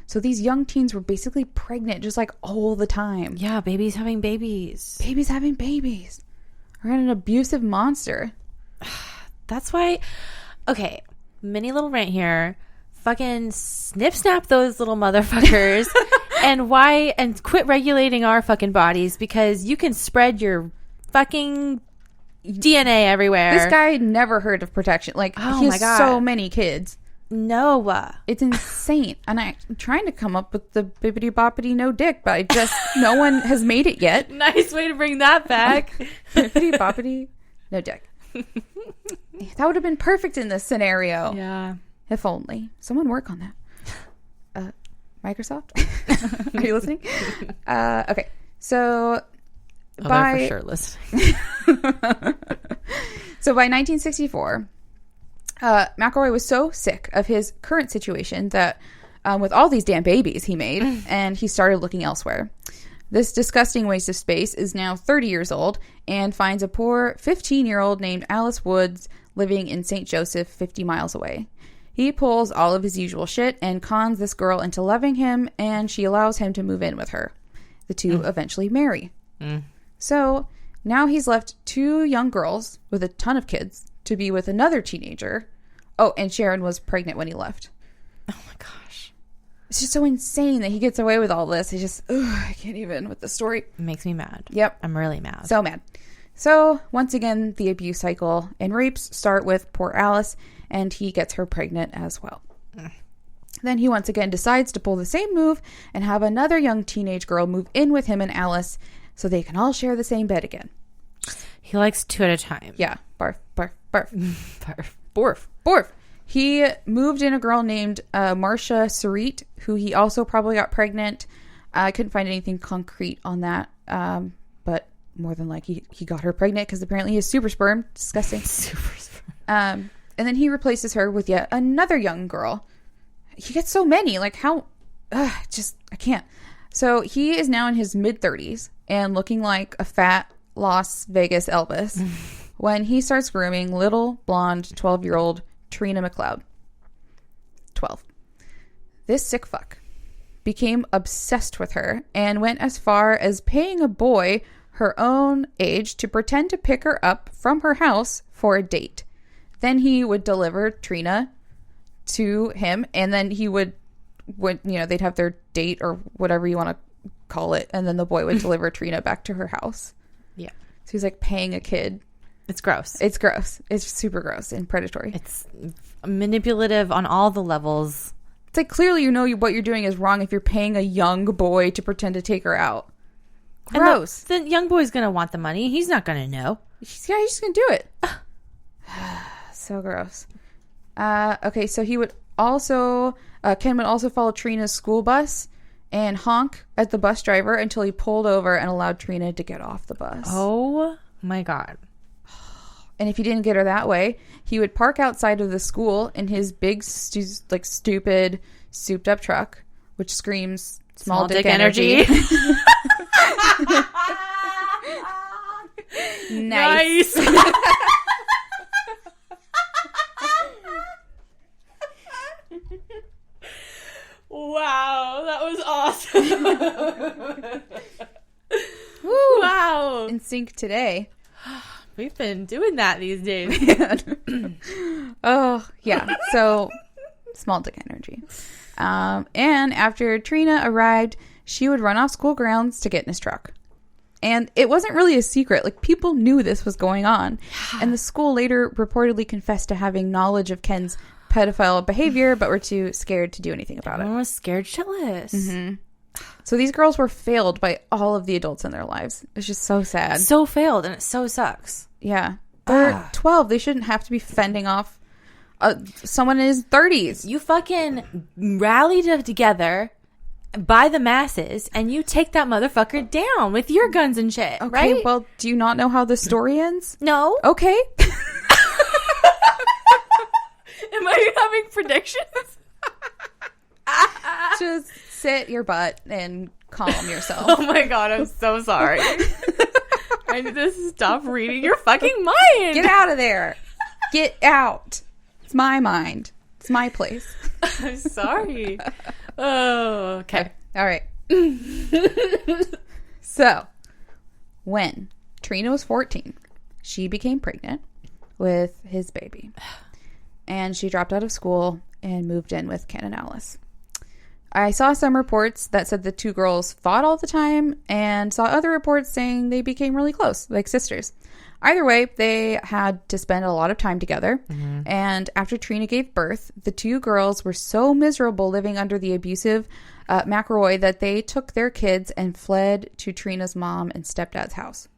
So these young teens were basically pregnant just like all the time. Yeah, babies having babies. Babies having babies. We're an abusive monster. That's why, okay, mini little rant here. Fucking snap those little motherfuckers and quit regulating our fucking bodies, because you can spread your fucking DNA everywhere. This guy never heard of protection. Like, Oh he my has God. so many kids. No. It's insane. And I'm trying to come up with the bibbity boppity no dick, but no one has made it yet. Nice way to bring that back. Bibbity boppity no dick. That would have been perfect in this scenario. Yeah. If only. Someone work on that. Microsoft? Are you listening? Okay. So They're for sure listening. So by 1964, McElroy was so sick of his current situation that with all these damn babies he made, and he started looking elsewhere. This disgusting waste of space is now 30 years old and finds a poor 15-year-old named Alice Woods living in St. Joseph, 50 miles away. He pulls all of his usual shit and cons this girl into loving him, and she allows him to move in with her. The two eventually marry. So Now he's left 2 young girls with a ton of kids to be with another teenager. Oh, and Sharon was pregnant when he left. Oh my gosh. It's just so insane that he gets away with all this. It's just, I can't even with the story. It makes me mad. Yep. I'm really mad. So mad. So, once again, the abuse cycle and rapes start with poor Alice, and he gets her pregnant as well. Then he once again decides to pull the same move and have another young teenage girl move in with him and Alice so they can all share the same bed again. He likes 2 at a time. Yeah. Barf, barf, barf. Barf. Borf. Borf. He moved in a girl named Marcia Sarit, who he also probably got pregnant. I couldn't find anything concrete on that, but more than likely he got her pregnant because apparently he has super sperm. Disgusting. Super sperm. And then he replaces her with yet another young girl. He gets so many. Like, how? I can't. So he is now in his mid-30s and looking like a fat Las Vegas Elvis when he starts grooming little, blonde, 12-year-old Trina McLeod. 12. This sick fuck became obsessed with her and went as far as paying a boy her own age to pretend to pick her up from her house for a date. Then he would deliver Trina to him, and then he would they'd have their date or whatever you want to call it, and then the boy would deliver Trina back to her house. Yeah. So he's like paying a kid. It's gross. It's gross. It's super gross and predatory. It's manipulative on all the levels. It's like clearly you know what you're doing is wrong if you're paying a young boy to pretend to take her out. Gross. And the young boy's going to want the money. He's not going to know. He's just going to do it. So gross. Okay, so he would also... Ken would also follow Trina's school bus and honk at the bus driver until he pulled over and allowed Trina to get off the bus. Oh, my God. And if he didn't get her that way, he would park outside of the school in his big, stupid, souped-up truck, which screams small dick energy. Nice. Wow, that was awesome. Woo. Wow. In sync today. We've been doing that these days. Oh, yeah. So, small dick energy. And after Trina arrived, she would run off school grounds to get in his truck. And it wasn't really a secret. Like, people knew this was going on. And the school later reportedly confessed to having knowledge of Ken's pedophile behavior, but were too scared to do anything about it. Everyone was scared shitless. Mm-hmm. So these girls were failed by all of the adults in their lives. It's just so sad. So failed, and it so sucks. Yeah. They're 12. They shouldn't have to be fending off someone in his 30s. You fucking rallied together by the masses, and you take that motherfucker down with your guns and shit, Okay, right? well, do you not know how the story ends? No. Okay. Am I having predictions? Just sit your butt and calm yourself. Oh my God, I'm so sorry. I need to stop reading your fucking mind. Get out of there. Get out. It's my mind. It's my place. I'm sorry. Oh, okay. All right. So, when Trina was 14, she became pregnant with his baby. And she dropped out of school and moved in with Ken and Alice. I saw some reports that said the 2 girls fought all the time and saw other reports saying they became really close, like sisters. Either way, they had to spend a lot of time together. Mm-hmm. And after Trina gave birth, the 2 girls were so miserable living under the abusive McElroy that they took their kids and fled to Trina's mom and stepdad's house.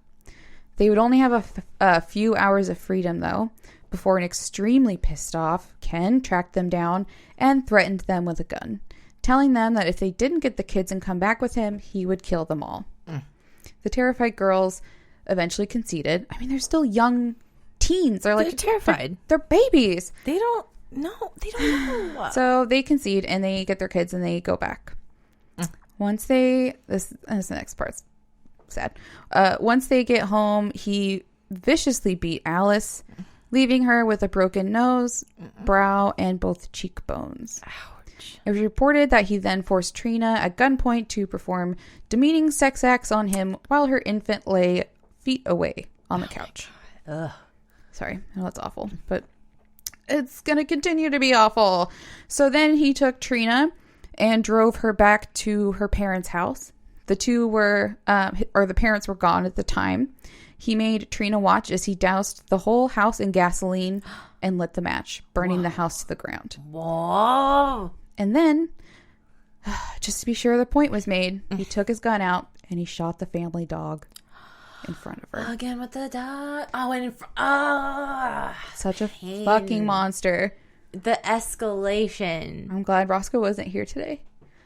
They would only have a few hours of freedom, though, before an extremely pissed off Ken tracked them down and threatened them with a gun, telling them that if they didn't get the kids and come back with him, he would kill them all. The terrified girls eventually conceded. I mean, they're still young teens. They're terrified. They're babies. They don't know. So they concede and they get their kids and they go back. Once they... This is the next part's sad. Once they get home, he viciously beat Alice, leaving her with a broken nose, brow, and both cheekbones. Ouch. It was reported that he then forced Trina at gunpoint to perform demeaning sex acts on him while her infant lay feet away on the couch. Ugh. Sorry, I know that's awful, but it's going to continue to be awful. So then he took Trina and drove her back to her parents' house. The two were, or the parents were gone at the time. He made Trina watch as he doused the whole house in gasoline and lit the match, burning the house to the ground. Whoa. And then, just to be sure the point was made, he took his gun out and he shot the family dog in front of her. Again with the dog. Oh, Such a fucking monster. The escalation. I'm glad Roscoe wasn't here today.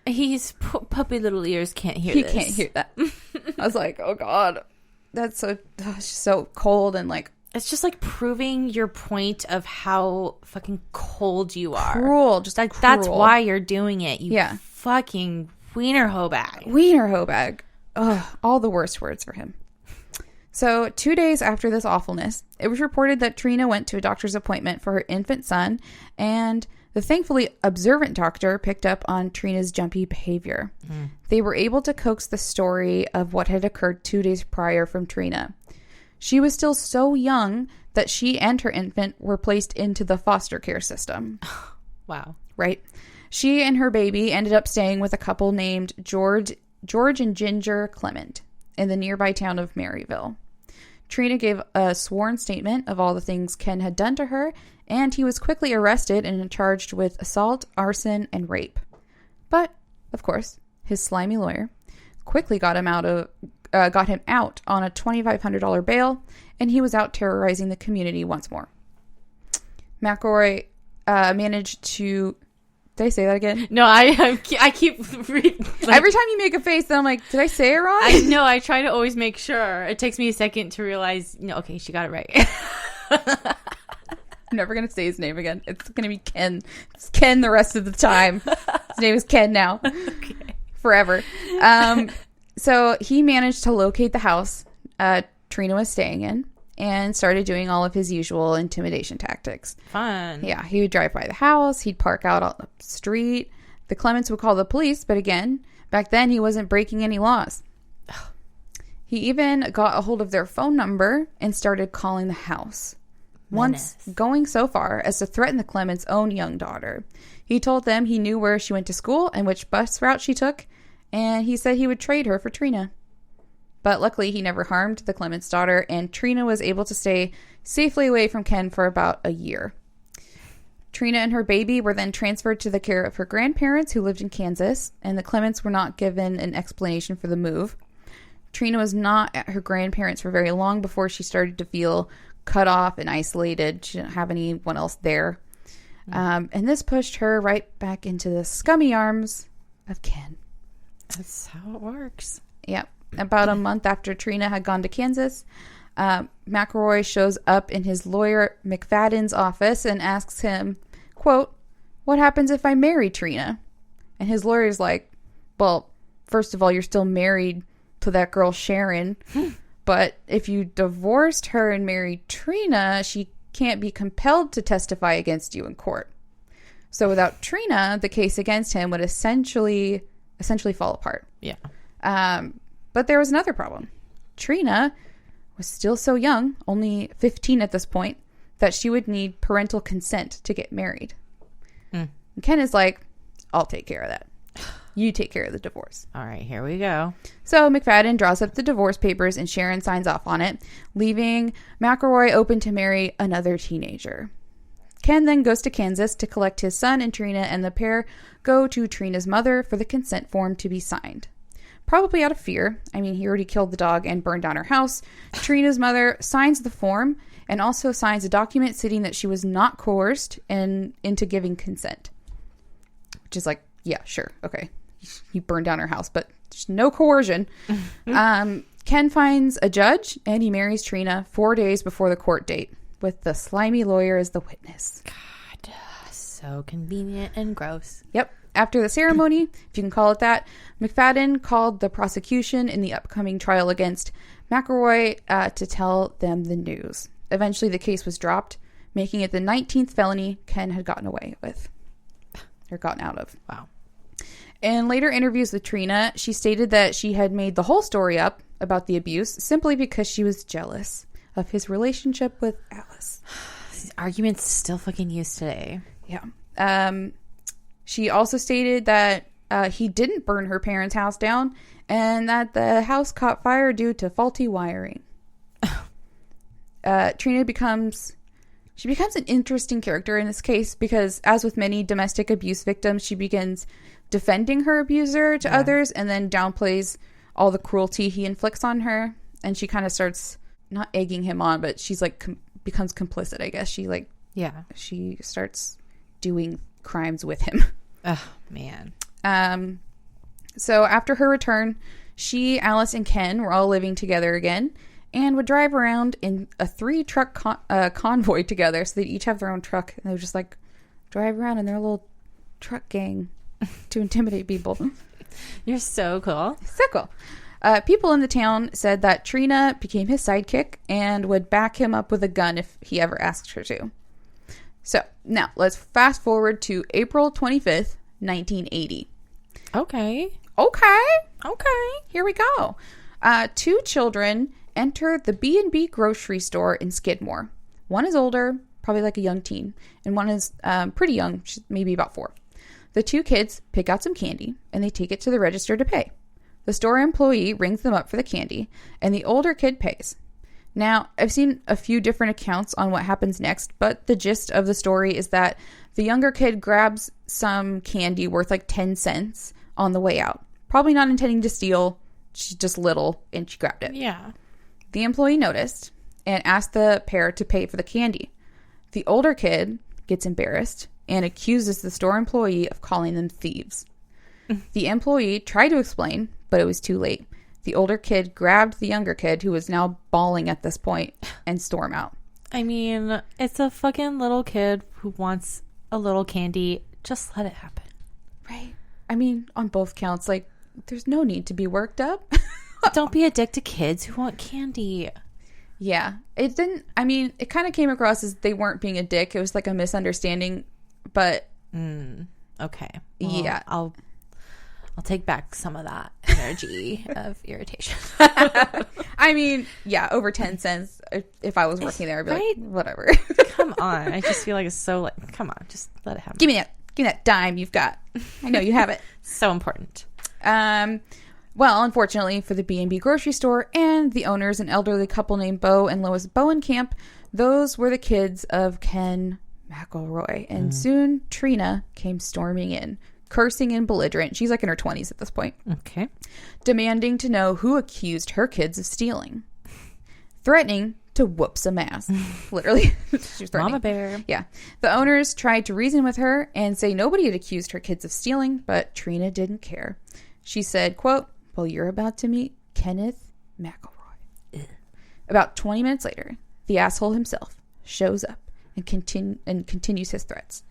He's puppy little ears can't hear He this. can't hear that. I was like, oh God. That's so cold and like it's just like proving your point of how fucking cold you are. Cruel. Just like that's why you're doing it. You yeah. Fucking wiener hoe bag. Wiener hoe bag. Ugh, all the worst words for him. So 2 days after this awfulness, it was reported that Trina went to a doctor's appointment for her infant son, and the thankfully observant doctor picked up on Trina's jumpy behavior. They were able to coax the story of what had occurred 2 days prior from Trina. She was still so young that she and her infant were placed into the foster care system. Wow. Right? She and her baby ended up staying with a couple named George and Ginger Clement in the nearby town of Maryville. Trina gave a sworn statement of all the things Ken had done to her, and he was quickly arrested and charged with assault, arson, and rape. But, of course, his slimy lawyer quickly got him out on a $2,500 bail, and he was out terrorizing the community once more. McElroy managed to... Did I say that again? No, I keep reading. Like, every time you make a face, then I'm like, did I say it wrong? I know. I try to always make sure. It takes me a second to realize, no, okay, she got it right. I'm never going to say his name again. It's going to be Ken. It's Ken the rest of the time. His name is Ken now. Okay. Forever. So he managed to locate the house Trina was staying in and started doing all of his usual intimidation tactics. Fun. Yeah, he would drive by the house. He'd park out on the street. The Clements would call the police, but again, back then he wasn't breaking any laws. He even got a hold of their phone number and started calling the house. Once going so far as to threaten the Clements' own young daughter. He told them he knew where she went to school and which bus route she took, and he said he would trade her for Trina. But luckily, he never harmed the Clements' daughter, and Trina was able to stay safely away from Ken for about a year. Trina and her baby were then transferred to the care of her grandparents who lived in Kansas, and the Clements were not given an explanation for the move. Trina was not at her grandparents for very long before she started to feel cut off and isolated. She didn't have anyone else there. And this pushed her right back into the scummy arms of Ken. That's how it works. Yep. About a month after Trina had gone to Kansas, McElroy shows up in his lawyer McFadden's office and asks him, quote, "What happens if I marry Trina?" And his lawyer's like, "Well, first of all, you're still married to that girl Sharon, but if you divorced her and married Trina, she can't be compelled to testify against you in court. So without Trina, the case against him would essentially fall apart." Yeah. But there was another problem. Trina was still so young, only 15 at this point, that she would need parental consent to get married. And Ken is like, "I'll take care of that. You take care of the divorce." All right, here we go. So McFadden draws up the divorce papers and Sharon signs off on it, leaving McElroy open to marry another teenager. Ken then goes to Kansas to collect his son and Trina, and the pair go to Trina's mother for the consent form to be signed. Probably out of fear. I mean, he already killed the dog and burned down her house. Trina's mother signs the form and also signs a document stating that she was not coerced into giving consent. Which is like, yeah, sure, okay. You burned down her house, but there's no coercion. Ken finds a judge and he marries Trina 4 days before the court date with the slimy lawyer as the witness. God, so convenient and gross. Yep. After the ceremony, if you can call it that, McFadden called the prosecution in the upcoming trial against McElroy to tell them the news. Eventually, the case was dropped, making it the 19th felony Ken had gotten away with. Or gotten out of. Wow. In later interviews with Trina, she stated that she had made the whole story up about the abuse simply because she was jealous of his relationship with Alice. These arguments still fucking used today. Yeah. She also stated that he didn't burn her parents' house down and that the house caught fire due to faulty wiring. Trina becomes an interesting character in this case because, as with many domestic abuse victims, she begins defending her abuser to others and then downplays all the cruelty he inflicts on her. And she kind of starts not egging him on, but she's like becomes complicit, I guess. She starts doing crimes with him. Oh, man. So after her return, she, Alice, and Ken were all living together again and would drive around in a 3-truck convoy together. So they'd each have their own truck. And they would just like drive around in their little truck gang to intimidate people. You're so cool. So cool. People in the town said that Trina became his sidekick and would back him up with a gun if he ever asked her to. So now let's fast forward to April 25th, 1980. Okay. Here we go. 2 children enter the B&B grocery store in Skidmore. One is older, probably like a young teen, and one is pretty young, maybe about 4. The 2 kids pick out some candy, and they take it to the register to pay. The store employee rings them up for the candy, and the older kid pays. Now, I've seen a few different accounts on what happens next, but the gist of the story is that the younger kid grabs some candy worth like 10 cents on the way out. Probably not intending to steal. She's just little, and she grabbed it. Yeah. The employee noticed and asked the pair to pay for the candy. The older kid gets embarrassed and accuses the store employee of calling them thieves. The employee tried to explain, but it was too late. The older kid grabbed the younger kid, who was now bawling at this point, and stormed out. I mean, it's a fucking little kid who wants a little candy. Just let it happen. Right. I mean, on both counts, like, there's no need to be worked up. Don't be a dick to kids who want candy. Yeah. It didn't, I mean, it kind of came across as they weren't being a dick. It was like a misunderstanding, but. Okay. Well, yeah. I'll take back some of that energy of irritation. I mean, yeah, over 10 cents. If I was working there, I'd be right? like, whatever. Come on. I just feel like it's so like, come on, just let it happen. Give me that dime you've got. I know you have it. So important. Well, unfortunately for the B&B grocery store and the owners, an elderly couple named Bo and Lois Bowenkamp, those were the kids of Ken McElroy. And soon Trina came storming in, cursing and belligerent. She's like in her 20s at this point. Okay. Demanding to know who accused her kids of stealing. Threatening to whoop some ass. Literally. She was threatening. Mama bear. Yeah. The owners tried to reason with her and say nobody had accused her kids of stealing, but Trina didn't care. She said, quote, "Well, you're about to meet Kenneth McElroy." Ugh. About 20 minutes later, the asshole himself shows up and continues his threats.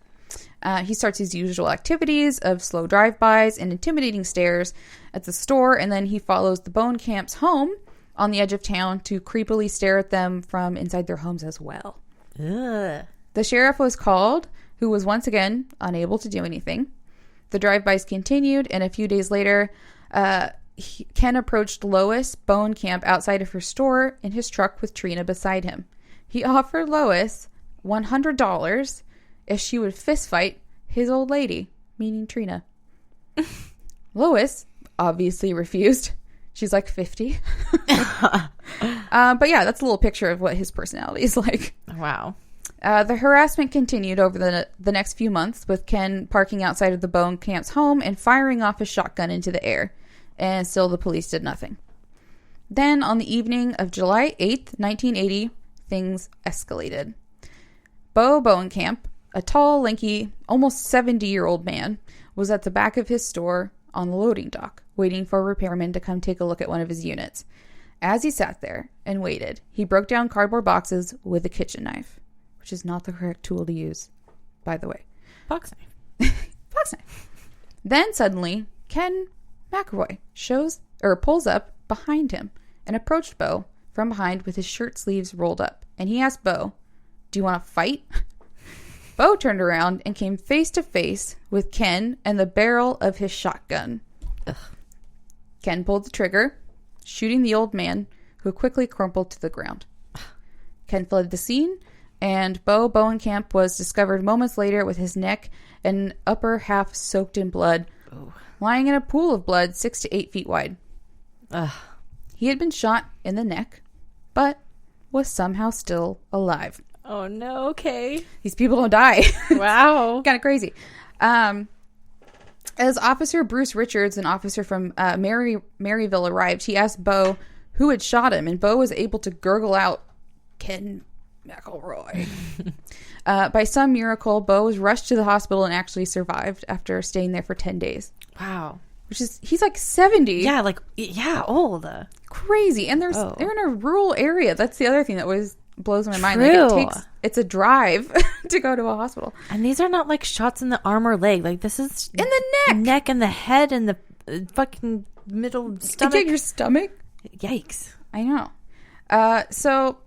He starts his usual activities of slow drive-bys and intimidating stares at the store, and then he follows the Bowenkamps home on the edge of town to creepily stare at them from inside their homes as well. Ugh. The sheriff was called, who was once again unable to do anything. The drive-bys continued, and a few days later, Ken approached Lois Bowenkamp outside of her store in his truck with Trina beside him. He offered Lois $100 if she would fistfight his old lady, meaning Trina. Lois obviously refused. She's like 50. But yeah, that's a little picture of what his personality is like. Wow. The harassment continued over the next few months, with Ken parking outside of the Bowenkamp's home and firing off his shotgun into the air. And still the police did nothing. Then, on the evening of July 8th, 1980, things escalated. Bo Bowenkamp, a tall, lanky, almost 70-year-old man, was at the back of his store on the loading dock, waiting for a repairman to come take a look at one of his units. As he sat there and waited, he broke down cardboard boxes with a kitchen knife, which is not the correct tool to use, by the way. Box knife. Box knife. Then suddenly, Ken McElroy pulls up behind him and approached Bo from behind with his shirt sleeves rolled up. And he asked Bo, "Do you want to fight?" Bo turned around and came face to face with Ken and the barrel of his shotgun. Ugh. Ken pulled the trigger, shooting the old man, who quickly crumpled to the ground. Ken fled the scene, and Bo Bowenkamp was discovered moments later with his neck and upper half soaked in blood, lying in a pool of blood 6 to 8 feet wide. Ugh. He had been shot in the neck, but was somehow still alive. Oh, no. Okay. These people don't die. Wow. Kind of crazy. As Officer Bruce Richards, an officer from Maryville, arrived, he asked Bo who had shot him, and Bo was able to gurgle out, Ken McElroy. By some miracle, Bo was rushed to the hospital and actually survived after staying there for 10 days. Wow. He's like 70. Yeah, old. Crazy. And they're in a rural area. That's the other thing that always blows my mind. True. Like it's a drive to go to a hospital. And these are not like shots in the arm or leg. Like this is in the neck and the head and the fucking middle stomach. To get your stomach? Yikes. I know. So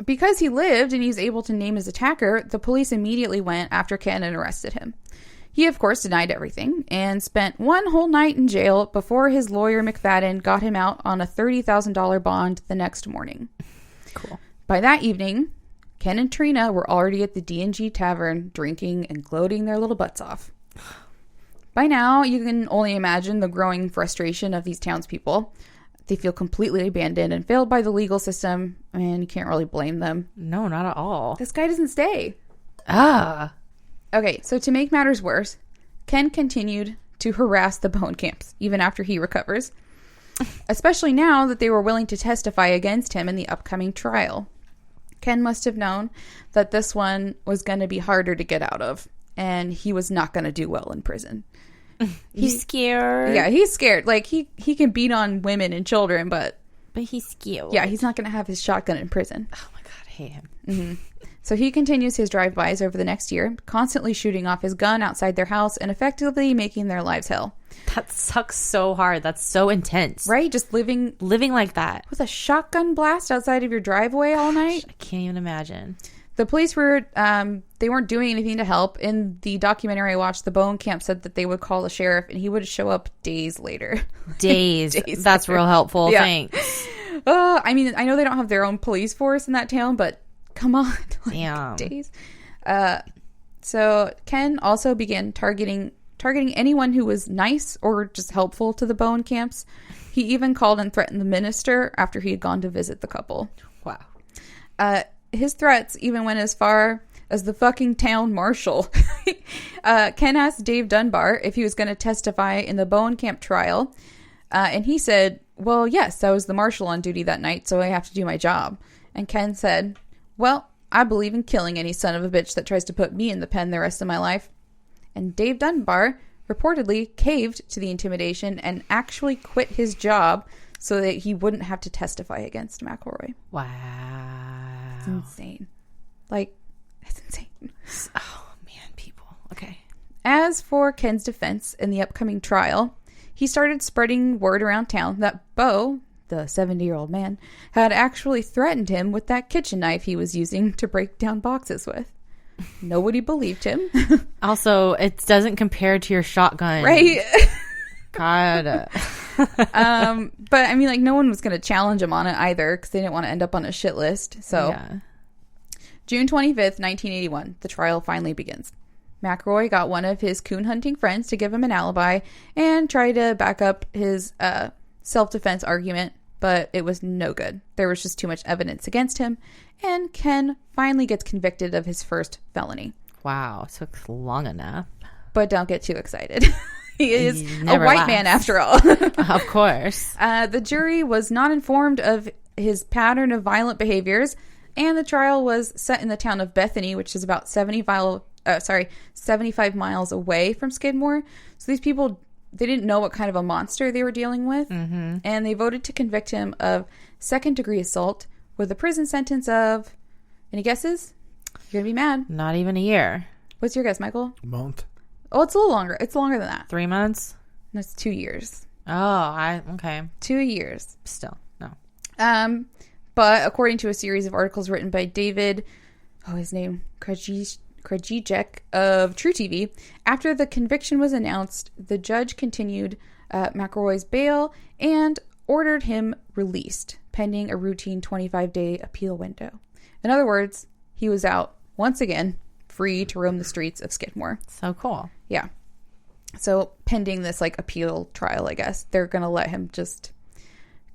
because he lived and he was able to name his attacker, the police immediately went after Ken and arrested him. He, of course, denied everything and spent one whole night in jail before his lawyer McFadden got him out on a $30,000 bond the next morning. Cool. By that evening, Ken and Trina were already at the D&G Tavern drinking and gloating their little butts off. By now, you can only imagine the growing frustration of these townspeople. They feel completely abandoned and failed by the legal system, and you can't really blame them. No, not at all. This guy doesn't stay. Okay, so to make matters worse, Ken continued to harass the Bowenkamps even after he recovers, especially now that they were willing to testify against him in the upcoming trial. Ken must have known that this one was going to be harder to get out of, and he was not going to do well in prison. He's scared. Yeah, he's scared. Like, he can beat on women and children, but he's scared. Yeah, he's not going to have his shotgun in prison. Oh my God, I hate him. Mm-hmm. So he continues his drive-bys over the next year, constantly shooting off his gun outside their house and effectively making their lives hell. That sucks so hard. That's so intense. Right? Just living like that. With a shotgun blast outside of your driveway all night? I can't even imagine. The police were, they weren't doing anything to help. In the documentary I watched, the Bowenkamp said that they would call the sheriff and he would show up days later. Days. That's later. Real helpful. Yeah. Thanks. I mean, I know they don't have their own police force in that town, but come on. Damn. Days. So Ken also began targeting anyone who was nice or just helpful to the Bowenkamps. He even called and threatened the minister after he had gone to visit the couple. Wow. His threats even went as far as the fucking town marshal. Ken asked Dave Dunbar if he was going to testify in the Bowenkamp trial. And he said, well, yes, I was the marshal on duty that night, so I have to do my job. And Ken said, well, I believe in killing any son of a bitch that tries to put me in the pen the rest of my life. And Dave Dunbar reportedly caved to the intimidation and actually quit his job so that he wouldn't have to testify against McElroy. Wow. It's insane. Like, it's insane. Oh, man, people. Okay. As for Ken's defense in the upcoming trial, he started spreading word around town that Bo, the 70-year-old man, had actually threatened him with that kitchen knife he was using to break down boxes with. Nobody believed him. Also, it doesn't compare to your shotgun. Right? God. But I mean, like, no one was going to challenge him on it either because they didn't want to end up on a shit list. So, yeah. June 25th, 1981, the trial finally begins. McElroy got one of his coon hunting friends to give him an alibi and try to back up his self-defense argument, but it was no good. There was just too much evidence against him, and Ken finally gets convicted of his first felony. Wow, took long enough. But don't get too excited. He is a white man after all. Of course. The jury was not informed of his pattern of violent behaviors, and the trial was set in the town of Bethany, which is about 75 miles away from Skidmore. So these people, they didn't know what kind of a monster they were dealing with. Mm-hmm. And they voted to convict him of second-degree assault with a prison sentence of, any guesses? You're going to be mad. Not even a year. What's your guess, Michael? A month. Oh, it's a little longer. It's longer than that. 3 months? That's 2 years. Oh, okay. 2 years. Still, no. But according to a series of articles written by David, his name, Krajicek of True TV, after the conviction was announced, the judge continued McElroy's bail and ordered him released pending a routine 25-day appeal window. In other words, he was out once again, free to roam the streets of Skidmore. So cool. Yeah. So pending this like appeal trial, I guess, they're going to let him just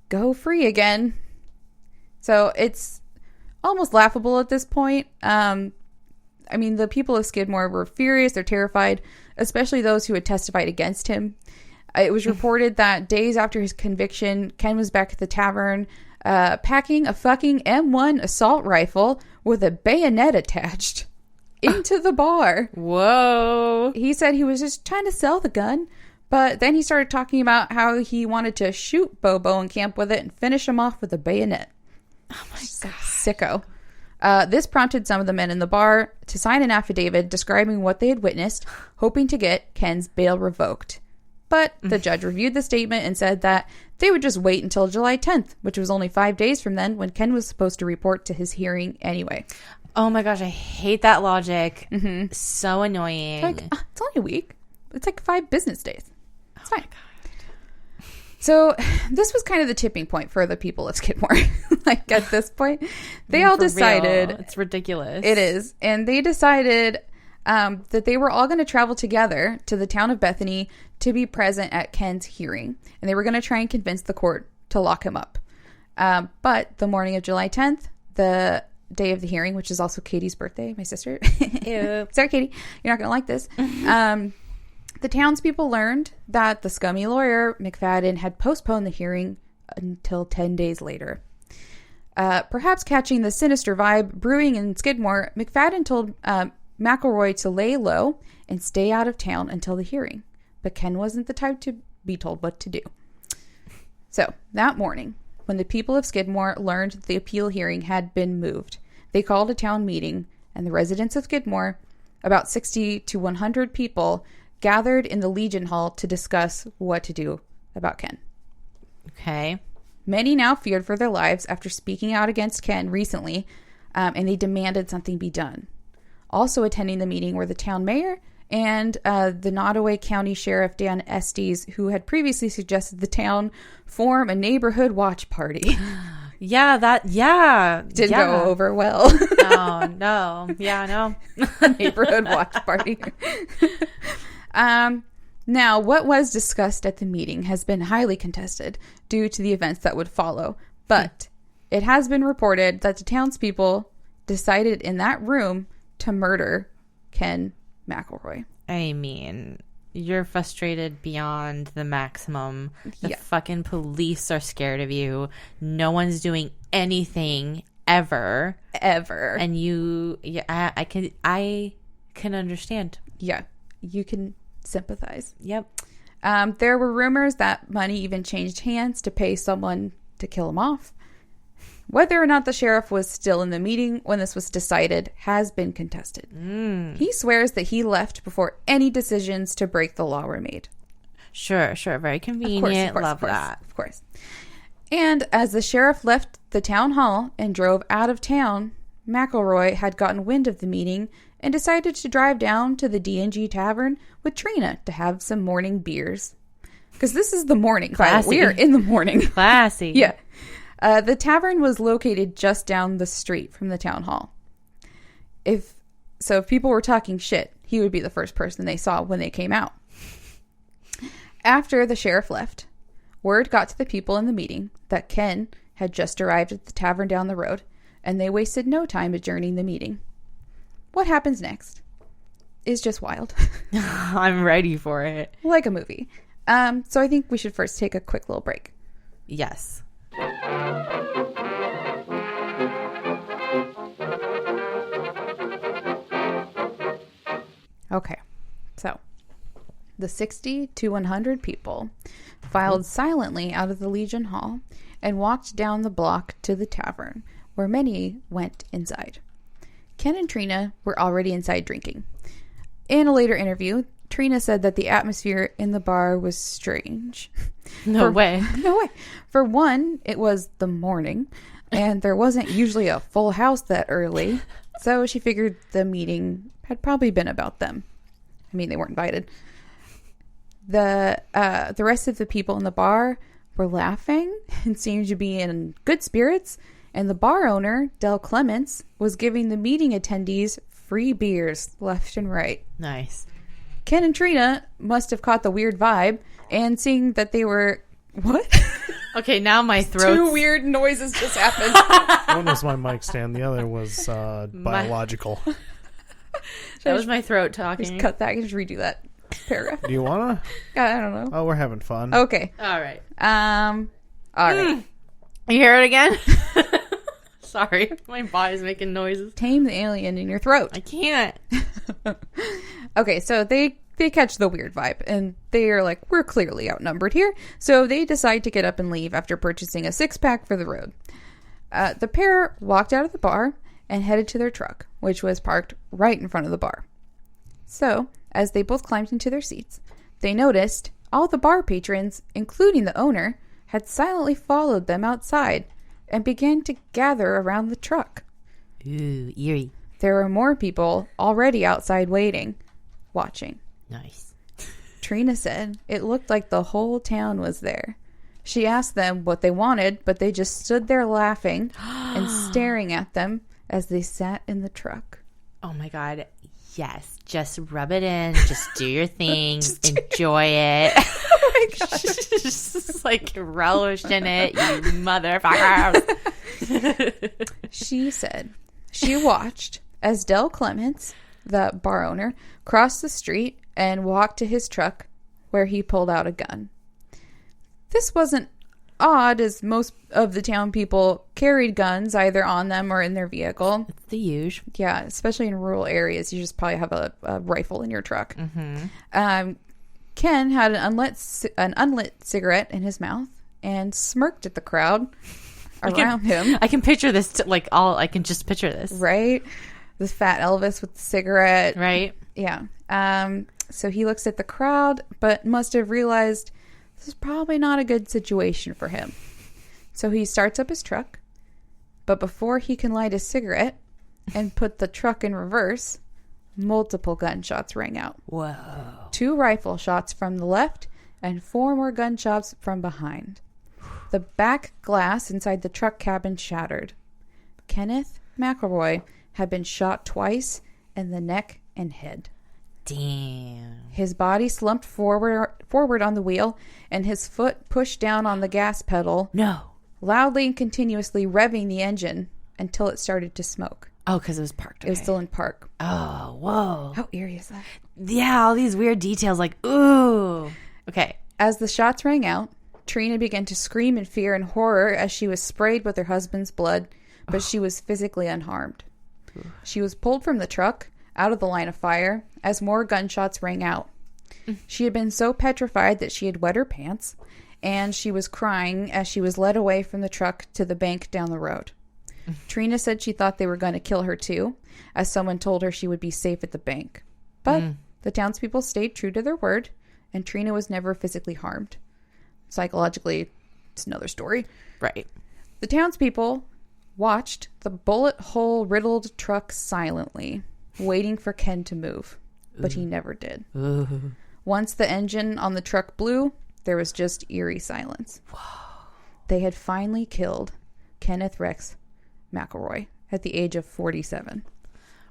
go free again. So it's almost laughable at this point. I mean, the people of Skidmore were furious. They're terrified, especially those who had testified against him. It was reported that days after his conviction, Ken was back at the tavern packing a fucking M1 assault rifle with a bayonet attached into the bar. Whoa. He said he was just trying to sell the gun, but then he started talking about how he wanted to shoot Bobo in camp with it and finish him off with a bayonet. Oh my God. Sicko. This prompted some of the men in the bar to sign an affidavit describing what they had witnessed, hoping to get Ken's bail revoked. But the judge reviewed the statement and said that they would just wait until July 10th, which was only 5 days from then when Ken was supposed to report to his hearing anyway. Oh my gosh, I hate that logic. Mm-hmm. So annoying. Like, it's only a week. It's like 5 business days. It's fine. So this was kind of the tipping point for the people of Skidmore. Like at this point, they all decided. Real. It's ridiculous. It is. And they decided that they were all going to travel together to the town of Bethany to be present at Ken's hearing. And they were going to try and convince the court to lock him up. But the morning of July 10th, the day of the hearing, which is also Katie's birthday, my sister. Ew. Sorry, Katie. You're not going to like this. The townspeople learned that the scummy lawyer, McFadden, had postponed the hearing until 10 days later. Perhaps catching the sinister vibe brewing in Skidmore, McFadden told McElroy to lay low and stay out of town until the hearing. But Ken wasn't the type to be told what to do. So, that morning, when the people of Skidmore learned that the appeal hearing had been moved, they called a town meeting, and the residents of Skidmore, about 60 to 100 people, gathered in the Legion Hall to discuss what to do about Ken. Okay. Many now feared for their lives after speaking out against Ken recently, and they demanded something be done. Also attending the meeting were the town mayor and the Nottoway County Sheriff Dan Estes, who had previously suggested the town form a neighborhood watch party. Didn't go over well. Oh, no. Yeah, no. Neighborhood watch party. Now, what was discussed at the meeting has been highly contested due to the events that would follow. But it has been reported that the townspeople decided in that room to murder Ken McElroy. I mean, you're frustrated beyond the maximum. The fucking police are scared of you. No one's doing anything ever. And I can understand. Yeah, you can sympathize. Yep. There were rumors that money even changed hands to pay someone to kill him off. Whether or not the sheriff was still in the meeting when this was decided has been contested. He swears that he left before any decisions to break the law were made. Sure. Very convenient. Love that. Of course. And as the sheriff left the town hall and drove out of town, McElroy had gotten wind of the meeting and decided to drive down to the D&G Tavern with Trina to have some morning beers. Because this is the morning. Classy. We are in the morning. Classy. Yeah. The tavern was located just down the street from the town hall. If people were talking shit, he would be the first person they saw when they came out. After the sheriff left, word got to the people in the meeting that Ken had just arrived at the tavern down the road, and they wasted no time adjourning the meeting. What happens next is just wild. I'm ready for it. Like a movie. So I think we should first take a quick little break. Yes. Okay, so the 60 to 100 people filed silently out of the Legion Hall and walked down the block to the tavern, where many went inside. Ken and Trina were already inside drinking. In a later interview, Trina said that the atmosphere in the bar was strange. No way. For one, it was the morning, and there wasn't usually a full house that early, so she figured the meeting had probably been about them. I mean, they weren't invited. The rest of the people in the bar were laughing and seemed to be in good spirits, and the bar owner, Del Clements, was giving the meeting attendees free beers left and right. Nice. Ken and Trina must have caught the weird vibe, and seeing that they were... What? Okay, now my throat. Two weird noises just happened. One was my mic stand. The other was biological. That was my throat talking. Just cut that and just redo that paragraph. Do you want to? I don't know. Oh, we're having fun. Okay. All right. All right. You hear it again? Sorry, my body's making noises. Tame the alien in your throat. I can't. Okay, so they catch the weird vibe, and they are like, we're clearly outnumbered here. So they decide to get up and leave after purchasing a 6-pack for the road. The pair walked out of the bar and headed to their truck, which was parked right in front of the bar. So, as they both climbed into their seats, they noticed all the bar patrons, including the owner, had silently followed them outside and began to gather around the truck. Ooh, eerie. There were more people already outside waiting, watching. Nice. Trina said it looked like the whole town was there. She asked them what they wanted, but they just stood there laughing and staring at them as they sat in the truck. Oh my God. Yes. Just rub it in. Just do your thing. Enjoy it. Oh my God. Just like relish in it, you motherfuckers. She said she watched as Del Clements, the bar owner, crossed the street and walked to his truck where he pulled out a gun. This wasn't odd, as most of the town people carried guns either on them or in their vehicle. It's the usual. Yeah, especially in rural areas, you just probably have a rifle in your truck. Mm-hmm. Ken had an unlit cigarette in his mouth and smirked at the crowd around him. I can picture this. I can just picture this. Right? The fat Elvis with the cigarette. Right. Yeah. So he looks at the crowd, but must have realized this is probably not a good situation for him. So he starts up his truck, but before he can light a cigarette and put the truck in reverse, multiple gunshots rang out. Whoa. 2 rifle shots from the left and 4 more gunshots from behind. The back glass inside the truck cabin shattered. Kenneth McElroy had been shot twice in the neck and head. Damn. His body slumped forward on the wheel, and his foot pushed down on the gas pedal, loudly and continuously revving the engine until it started to smoke. Oh, because it was parked. It was still in park. Oh, whoa. How eerie is that? Yeah, all these weird details like, ooh. Okay. As the shots rang out, Trina began to scream in fear and horror as she was sprayed with her husband's blood, but she was physically unharmed. She was pulled from the truck, out of the line of fire, as more gunshots rang out. She had been so petrified that she had wet her pants, and she was crying as she was led away from the truck to the bank down the road. Trina said she thought they were going to kill her too, as someone told her she would be safe at the bank. But the townspeople stayed true to their word, and Trina was never physically harmed. Psychologically, it's another story. Right. The townspeople watched the bullet hole riddled truck silently, waiting for Ken to move, but he never did. Ooh. Once the engine on the truck blew, there was just eerie silence. Whoa. They had finally killed Kenneth Rex McElroy at the age of 47.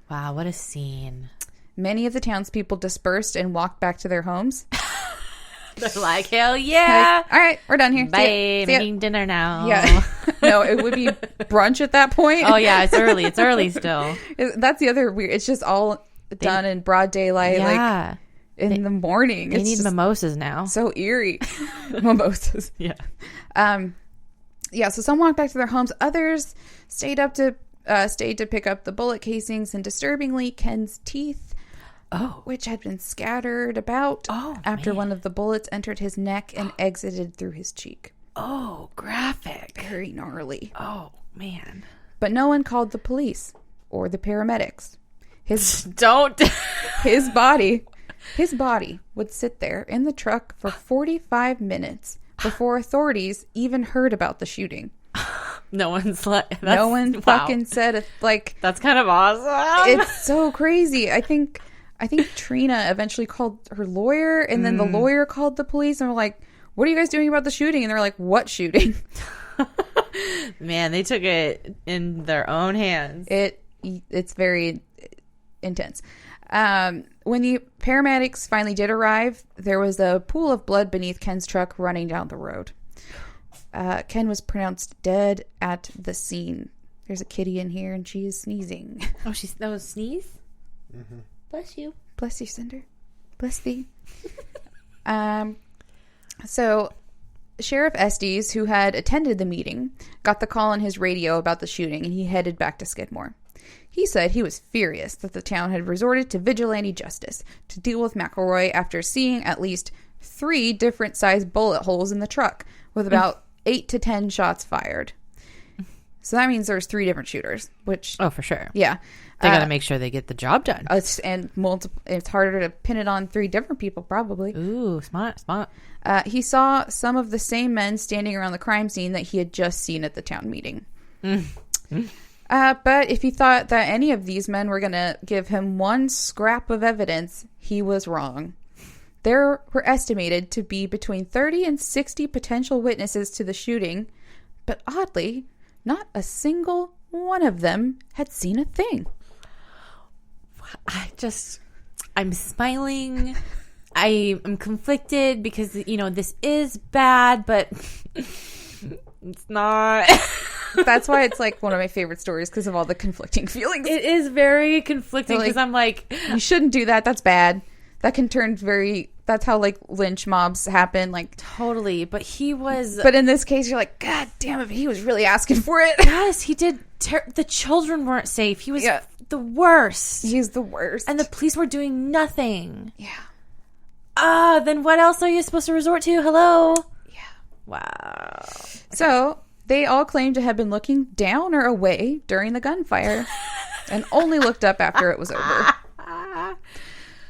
Wow, what a scene. Many of the townspeople dispersed and walked back to their homes. They're like, hell yeah. Like, all right, we're done here. Bye. See ya. Making dinner now. Yeah. No, it would be brunch at that point. Oh, yeah, it's early. It's early still. That's the other weird. It's just all done in broad daylight, Yeah. like in the morning. They need mimosas now. So eerie. Mimosas. Yeah. Yeah, so some walked back to their homes. Others stayed to pick up the bullet casings, and disturbingly, Ken's teeth, which had been scattered about after one of the bullets entered his neck and exited through his cheek. Oh, graphic. Very gnarly. Oh, man. But no one called the police or the paramedics. His body would sit there in the truck for 45 minutes before authorities even heard about the shooting. No one fucking said it. Like, that's kind of awesome. It's so crazy. I think Trina eventually called her lawyer, and then the lawyer called the police, and we're like, what are you guys doing about the shooting? And they're like, what shooting? Man, they took it in their own hands. It's very intense. When the paramedics finally did arrive, there was a pool of blood beneath Ken's truck running down the road. Ken was pronounced dead at the scene. There's a kitty in here, and she is sneezing. Oh, that was sneeze? Mm-hmm. Bless you. Bless you, Cinder. Bless thee. So, Sheriff Estes, who had attended the meeting, got the call on his radio about the shooting, and he headed back to Skidmore. He said he was furious that the town had resorted to vigilante justice to deal with McElroy after seeing at least 3 different sized bullet holes in the truck, with about 8 to 10 shots fired. So that means there's 3 different shooters, which... Oh, for sure. Yeah. They got to make sure they get the job done. It's harder to pin it on 3 different people, probably. Ooh, smart. He saw some of the same men standing around the crime scene that he had just seen at the town meeting. But if he thought that any of these men were going to give him one scrap of evidence, he was wrong. There were estimated to be between 30 and 60 potential witnesses to the shooting, but oddly, not a single one of them had seen a thing. I'm smiling. I am conflicted because, this is bad, but it's not. That's why it's like one of my favorite stories, because of all the conflicting feelings. It is very conflicting because I'm like, you shouldn't do that. That's bad. That can turn that's how like lynch mobs happen. Like totally. But he was. But in this case, you're like, God damn it. He was really asking for it. Yes, he did. The children weren't safe. He was the worst. He's the worst. And the police were doing nothing. Yeah. Then what else are you supposed to resort to? Hello? Yeah. Wow. So they all claimed to have been looking down or away during the gunfire and only looked up after it was over.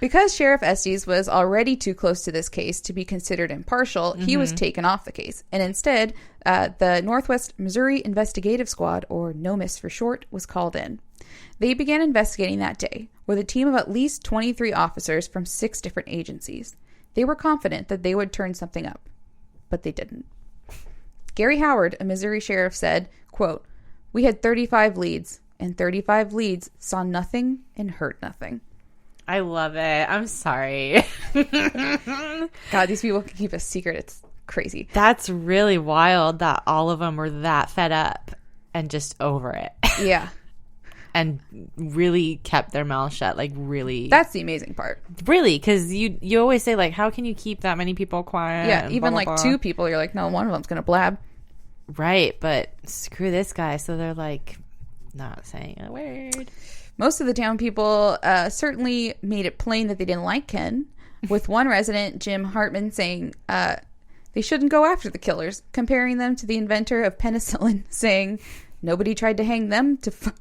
Because Sheriff Estes was already too close to this case to be considered impartial, he was taken off the case. And instead, the Northwest Missouri Investigative Squad, or NOMIS for short, was called in. They began investigating that day with a team of at least 23 officers from 6 different agencies. They were confident that they would turn something up, but they didn't. Gary Howard, a Missouri sheriff, said, quote, "We had 35 leads, and 35 leads saw nothing and heard nothing." I love it. I'm sorry. God, these people can keep a secret. It's crazy. That's really wild that all of them were that fed up and just over it. Yeah. And really kept their mouth shut. Like, really. That's the amazing part. Really, because you always say, like, how can you keep that many people quiet? Yeah, even blah, blah, like blah. 2 people, you're like, no, one of them's going to blab. Right, but screw this guy. So they're like, not saying a word. Most of the town people certainly made it plain that they didn't like Ken, with one resident, Jim Hartman, saying they shouldn't go after the killers, comparing them to the inventor of penicillin, saying nobody tried to hang them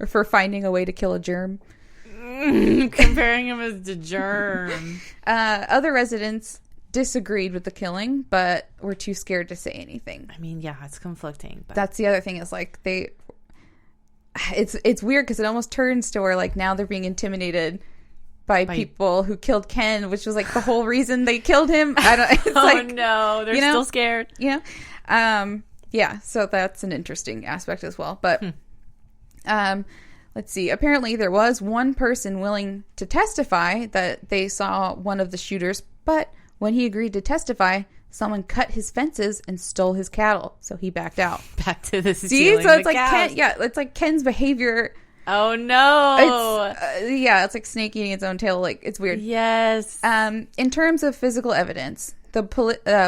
for finding a way to kill a germ. Comparing him as the germ. Other residents disagreed with the killing, but were too scared to say anything. I mean, yeah, it's conflicting. But that's the other thing, is like it's weird because it almost turns to where like now they're being intimidated by people who killed Ken, which was like the whole reason they killed him. It's no, they're still scared. Yeah. Yeah, so that's an interesting aspect as well. But let's see. Apparently there was one person willing to testify that they saw one of the shooters, but when he agreed to testify, someone cut his fences and stole his cattle, so he backed out. Back to the see, so it's like it's like Ken's behavior. Oh no! It's like snake eating its own tail. Like, it's weird. Yes. In terms of physical evidence, the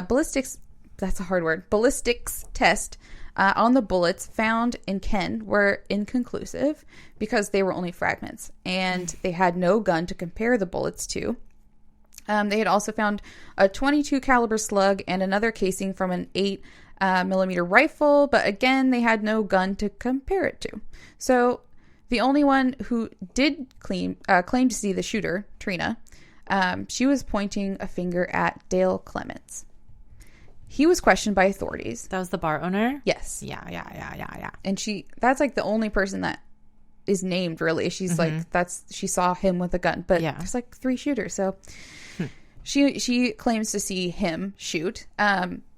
ballistics. That's a hard word. Ballistics test on the bullets found in Ken were inconclusive because they were only fragments, and they had no gun to compare the bullets to. They had also found a .22 caliber slug and another casing from an 8 millimeter rifle, but again, they had no gun to compare it to. So the only one who did claim to see the shooter, Trina, she was pointing a finger at Dale Clements. He was questioned by authorities. That was the bar owner? Yes. Yeah. And that's like the only person that is named, really. She's like, she saw him with a gun, but there's like 3 shooters, so she claims to see him shoot.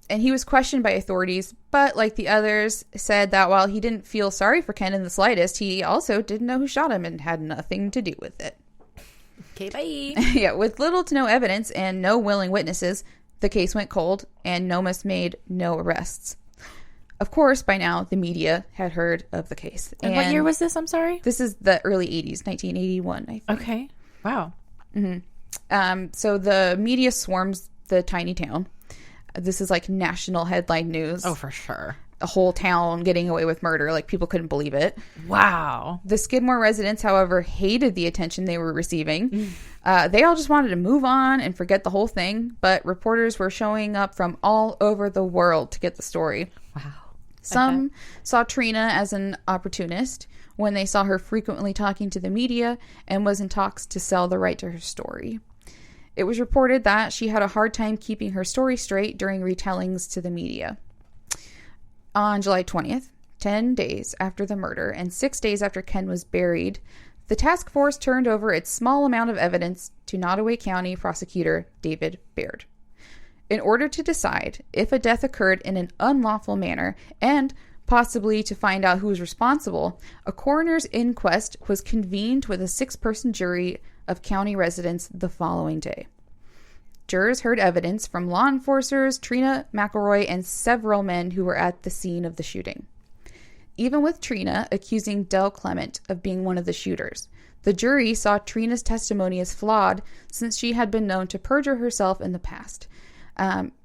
And he was questioned by authorities, but like the others, said that while he didn't feel sorry for Ken in the slightest, he also didn't know who shot him and had nothing to do with it. Okay, bye. Yeah, with little to no evidence and no willing witnesses, the case went cold and Nomis made no arrests. Of course, by now, the media had heard of the case. And what year was this? I'm sorry? This is the early 80s, 1981, I think. Okay. Wow. So the media swarms the tiny town. This is like national headline news. Oh, for sure. A whole town getting away with murder. Like, people couldn't believe it. Wow. The Skidmore residents, however, hated the attention they were receiving. They all just wanted to move on and forget the whole thing. But reporters were showing up from all over the world to get the story. Wow. Some saw Trina as an opportunist when they saw her frequently talking to the media and was in talks to sell the right to her story. It was reported that she had a hard time keeping her story straight during retellings to the media. On July 20th, 10 days after the murder and 6 days after Ken was buried, the task force turned over its small amount of evidence to Nottoway County prosecutor David Baird. In order to decide if a death occurred in an unlawful manner and possibly to find out who was responsible, a coroner's inquest was convened with a 6-person jury of county residents the following day. Jurors heard evidence from law enforcers, Trina McElroy, and several men who were at the scene of the shooting. Even with Trina accusing Del Clement of being one of the shooters, the jury saw Trina's testimony as flawed since she had been known to perjure herself in the past.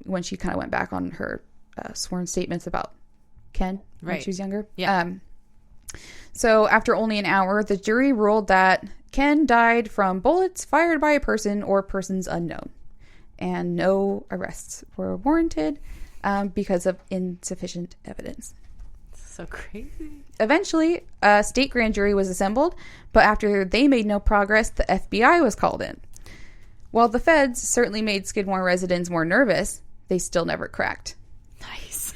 When she kind of went back on her sworn statements about Ken when she was younger. Yeah. So after only an hour, the jury ruled that Ken died from bullets fired by a person or persons unknown. And no arrests were warranted because of insufficient evidence. So crazy. Eventually, a state grand jury was assembled, but after they made no progress, the FBI was called in. While the feds certainly made Skidmore residents more nervous, they still never cracked. Nice.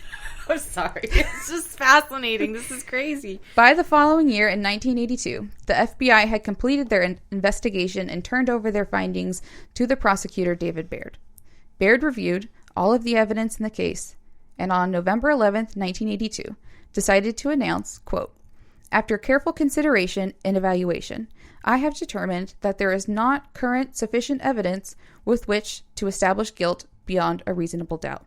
I'm sorry. It's just fascinating. This is crazy. By the following year, in 1982, the FBI had completed their investigation and turned over their findings to the prosecutor, David Baird. Baird reviewed all of the evidence in the case, and on November 11th, 1982, decided to announce, quote, "After careful consideration and evaluation, I have determined that there is not current sufficient evidence with which to establish guilt beyond a reasonable doubt."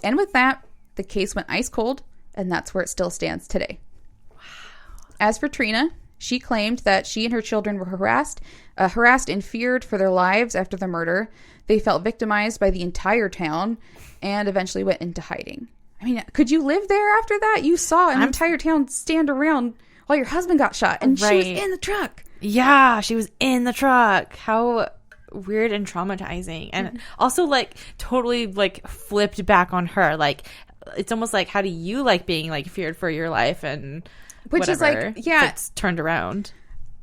And with that, the case went ice cold, and that's where it still stands today. Wow. As for Trina, she claimed that she and her children were harassed and feared for their lives after the murder. They felt victimized by the entire town and eventually went into hiding. I mean, could you live there after that? You saw an entire town stand around while your husband got shot, and she was in the truck. Yeah, she was in the truck. How weird and traumatizing. And also, like, totally, like, flipped back on her. Like, it's almost like, how do you like being, like, feared for your life and which whatever, is like, yeah, it's turned around.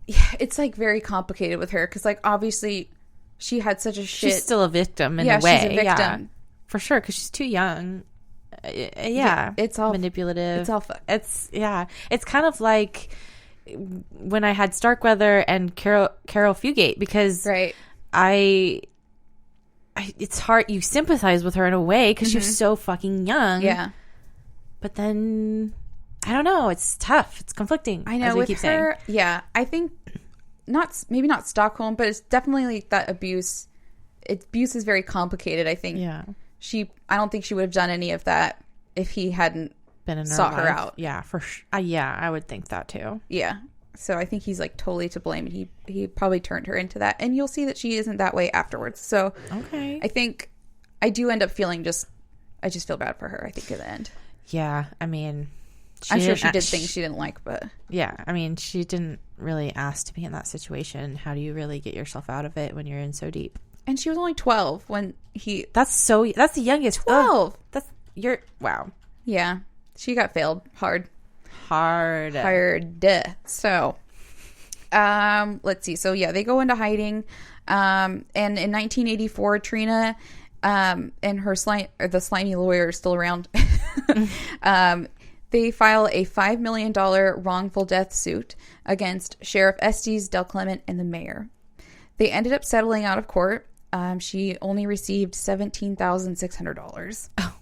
Yeah, it's like very complicated with her because, like, obviously she had such a shit. She's still a victim in a way. She's a victim. Yeah, for sure, because she's too young. Yeah, it's all manipulative. It's all fucked. It's kind of like when I had Starkweather and Carol Fugate, because it's hard. You sympathize with her in a way because she was so fucking young. Yeah, but then I don't know. It's tough. It's conflicting. I know with her. Yeah, I think maybe not Stockholm, but it's definitely like that abuse. Abuse is very complicated. I think. Yeah. I don't think she would have done any of that if he hadn't been in sought her out. Yeah, for sure. Yeah, I would think that too. Yeah. So I think he's like totally to blame, and he probably turned her into that. And you'll see that she isn't that way afterwards. So okay, I think I do end up feeling I just feel bad for her. I think at the end. Yeah, I mean, I'm sure she did things she didn't like, but yeah, I mean, she didn't really ask to be in that situation. How do you really get yourself out of it when you're in so deep? And she was only 12 when that's the youngest. 12. Wow. Yeah. She got failed hard. So, let's see. So yeah, they go into hiding. And in 1984, Trina, and the slimy lawyer is still around. They file a $5 million wrongful death suit against Sheriff Estes, Del Clement, and the mayor. They ended up settling out of court. She only received $17,600. Oh,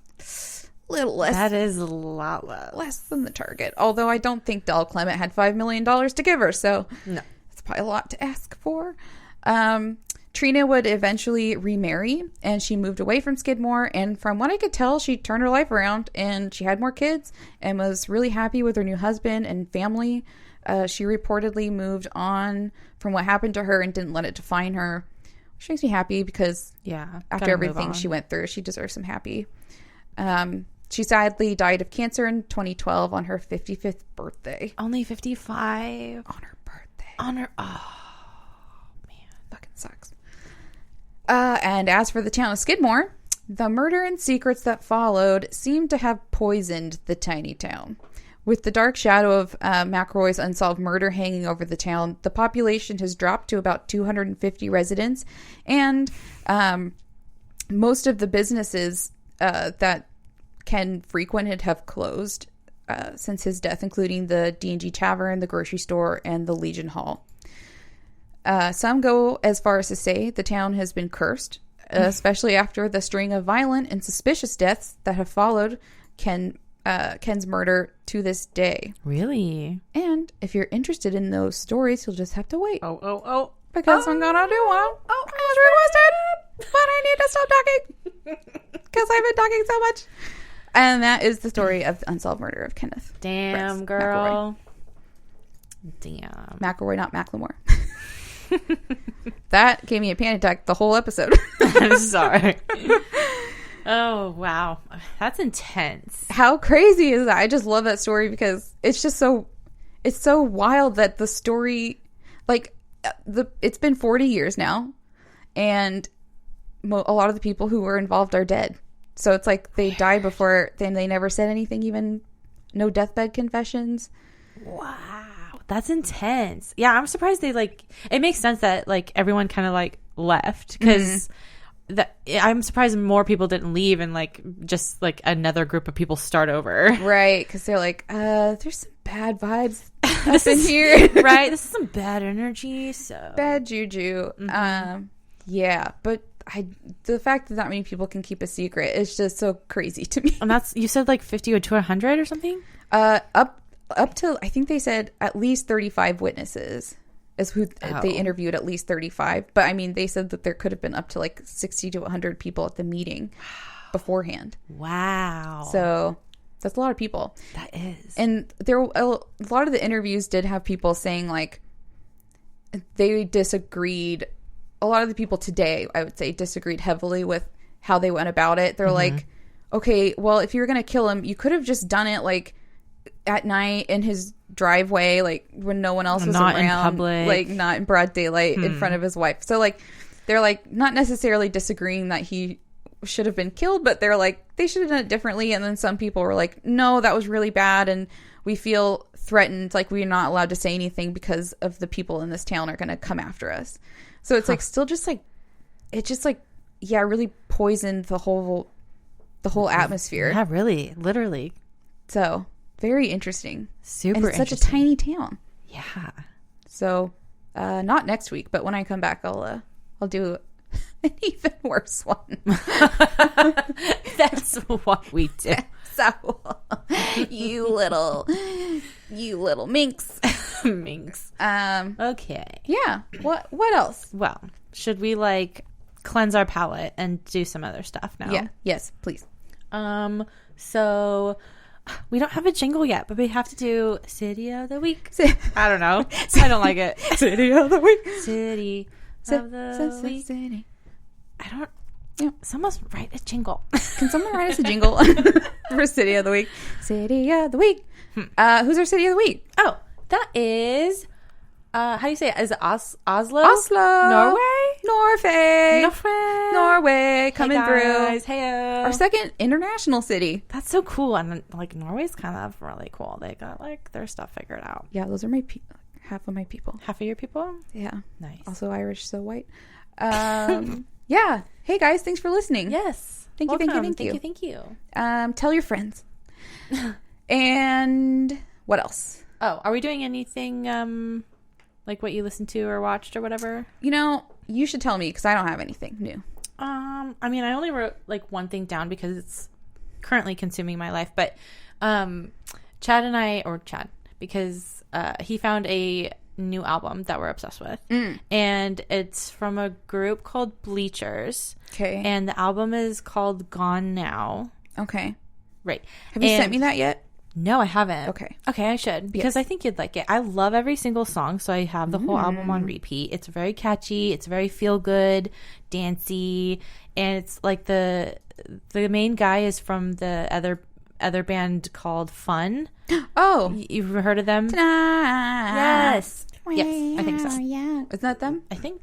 little less. That is a lot less than the target. Although I don't think Del Clement had $5 million to give her, so No. it's probably a lot to ask for. Trina would eventually remarry, and she moved away from Skidmore, and from what I could tell, she turned her life around, and she had more kids, and was really happy with her new husband and family. She reportedly moved on from what happened to her and didn't let it define her, which makes me happy because after everything she went through, she deserves some happy. She sadly died of cancer in 2012 on her 55th birthday. Only 55. On her birthday. Fucking sucks. And as for the town of Skidmore, the murder and secrets that followed seemed to have poisoned the tiny town. With the dark shadow of McElroy's unsolved murder hanging over the town, the population has dropped to about 250 residents, and most of the businesses that Ken frequented have closed since his death, including the D&G Tavern, the grocery store, and the Legion Hall. Some go as far as to say the town has been cursed, especially after the string of violent and suspicious deaths that have followed Ken's murder to this day. Really? And if you're interested in those stories, you'll just have to wait. Because I'm gonna do one. I was requested, but I need to stop talking because I've been talking so much. And that is the story of the unsolved murder of Kenneth. Damn, Rex girl. McElroy. Damn. McElroy, not Macklemore. That gave me a panic attack the whole episode. I'm sorry. Oh, wow. That's intense. How crazy is that? I just love that story because it's just it's so wild that the story, like, it's been 40 years now, and a lot of the people who were involved are dead. So it's like they died before, then they never said anything, even no deathbed confessions. Wow. That's intense. Yeah, I'm surprised they, like, it makes sense that, like, everyone kind of, like, left because I'm surprised more people didn't leave and, like, just, like, another group of people start over. Right, because they're like, there's some bad vibes up in here. Right? This is some bad energy, so. Bad juju. Yeah, but the fact that many people can keep a secret is just so crazy to me. And that's, you said, like, 50 to 100 or something? Up to, I think they said at least 35 witnesses is who they interviewed, at least 35. But I mean, they said that there could have been up to like 60 to 100 people at the meeting beforehand. Wow. So that's a lot of people. That is. And a lot of the interviews did have people saying like they disagreed. A lot of the people today, I would say, disagreed heavily with how they went about it. They're like, okay, well, if you were going to kill him, you could have just done it like at night in his driveway, like when no one else was not around, in public, like not in broad daylight in front of his wife. So like they're like not necessarily disagreeing that he should have been killed, but they're like they should have done it differently. And then some people were like, no, that was really bad and we feel threatened, like we're not allowed to say anything because of the people in this town are going to come after us. So it's like still just like it just like really poisoned the whole atmosphere. Yeah, really, literally. So very interesting. Super and it's interesting. such a tiny town. Yeah. So not next week, but when I come back, I'll do an even worse one. That's what we do. So you little minx. Minx. Okay. Yeah. What else? Well, should we like cleanse our palate and do some other stuff now? Yeah. Yes, please. So we don't have a jingle yet, but we have to do City of the Week. I don't know. I don't like it. City of the Week. City of the Week. City. I don't. Yeah. Someone write a jingle. Can someone write us a jingle for City of the Week? City of the Week. Who's our City of the Week? Oh, that is. How do you say it? Is it Oslo? Oslo. Norway. Norway. Coming hey through. Hey, our second international city. That's so cool. And like Norway's kind of really cool. They got like their stuff figured out. Yeah, those are my half of my people. Half of your people? Yeah. Nice. Also Irish, so white. Yeah. Hey guys, thanks for listening. Yes. Thank you. Tell your friends. And what else? Oh, are we doing anything like what you listened to or watched or whatever? You know, you should tell me because I don't have anything new. I mean, I only wrote like one thing down because currently consuming my life. But Chad, because he found a new album that we're obsessed with, and it's from a group called Bleachers. Okay. And the album is called Gone Now. Okay. Right. Have you sent me that yet? No, I haven't. Okay. Okay, I should, because I think you'd like it. I love every single song, so I have the whole album on repeat. It's very catchy. It's very feel good, dancey, and it's like the main guy is from the other band called Fun. Oh, You've heard of them? yes. Yes, I think so. Yeah. Isn't that them? I think.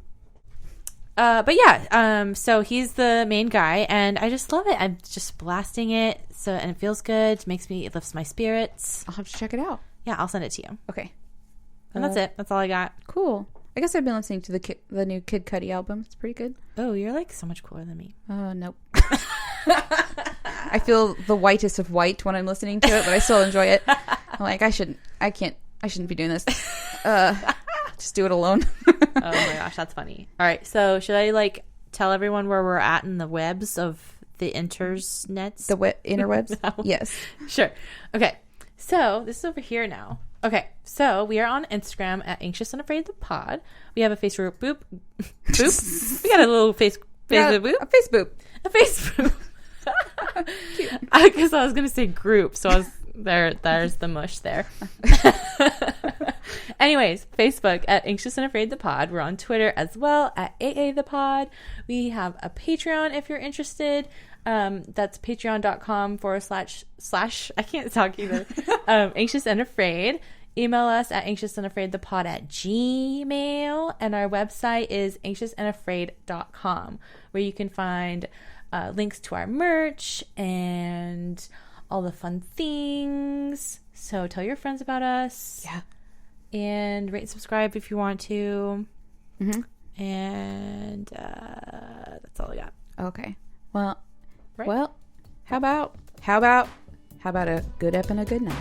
But yeah, so he's the main guy, and I just love it. I'm just blasting it, and it feels good. It lifts my spirits. I'll have to check it out. Yeah, I'll send it to you. Okay. And that's it. That's all I got. Cool. I guess I've been listening to the new Kid Cudi album. It's pretty good. Oh, you're like so much cooler than me. Nope. I feel the whitest of white when I'm listening to it, but I still enjoy it. I'm like, I shouldn't be doing this. Just do it alone. Oh my gosh, that's funny. All right, so should I tell everyone where we're at in the webs of the internets? The interwebs? Yes. Sure. Okay, so this is over here now. Okay, so we are on Instagram at Anxious and Afraid the Pod. We have a Facebook boop. We got a little Facebook boop. A face boop. A Facebook. I guess I was gonna say group, so I was there's the mush there. Anyways, Facebook at Anxious and Afraid the Pod. We're on Twitter as well at AA the Pod. We have a Patreon if you're interested. That's patreon.com / I can't talk either. Anxious and Afraid. Email us at anxiousandafraidthepod@gmail.com, and our website is anxiousandafraid.com, where you can find links to our merch and all the fun things. So tell your friends about us. Yeah. And rate and subscribe if you want to. Mm-hmm. And that's all I got. Okay. Well, right. Well, how about a good ep and a good night?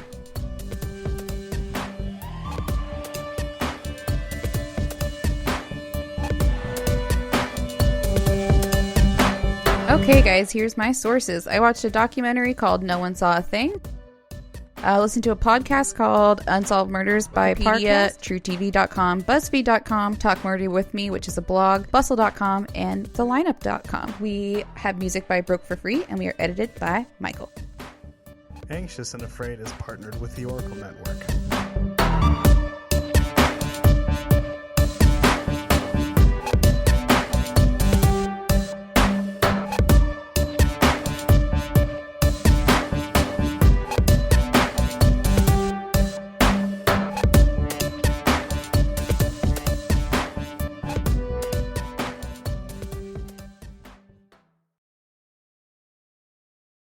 Okay, guys, here's my sources. I watched a documentary called No One Saw a Thing. Listened to a podcast called Unsolved Murders by Wikipedia, TrueTV.com, BuzzFeed.com, Talk Murder With Me, which is a blog, Bustle.com, and TheLineup.com. We have music by Broke for Free, and we are edited by Michael. Anxious and Afraid is partnered with the Oracle Network.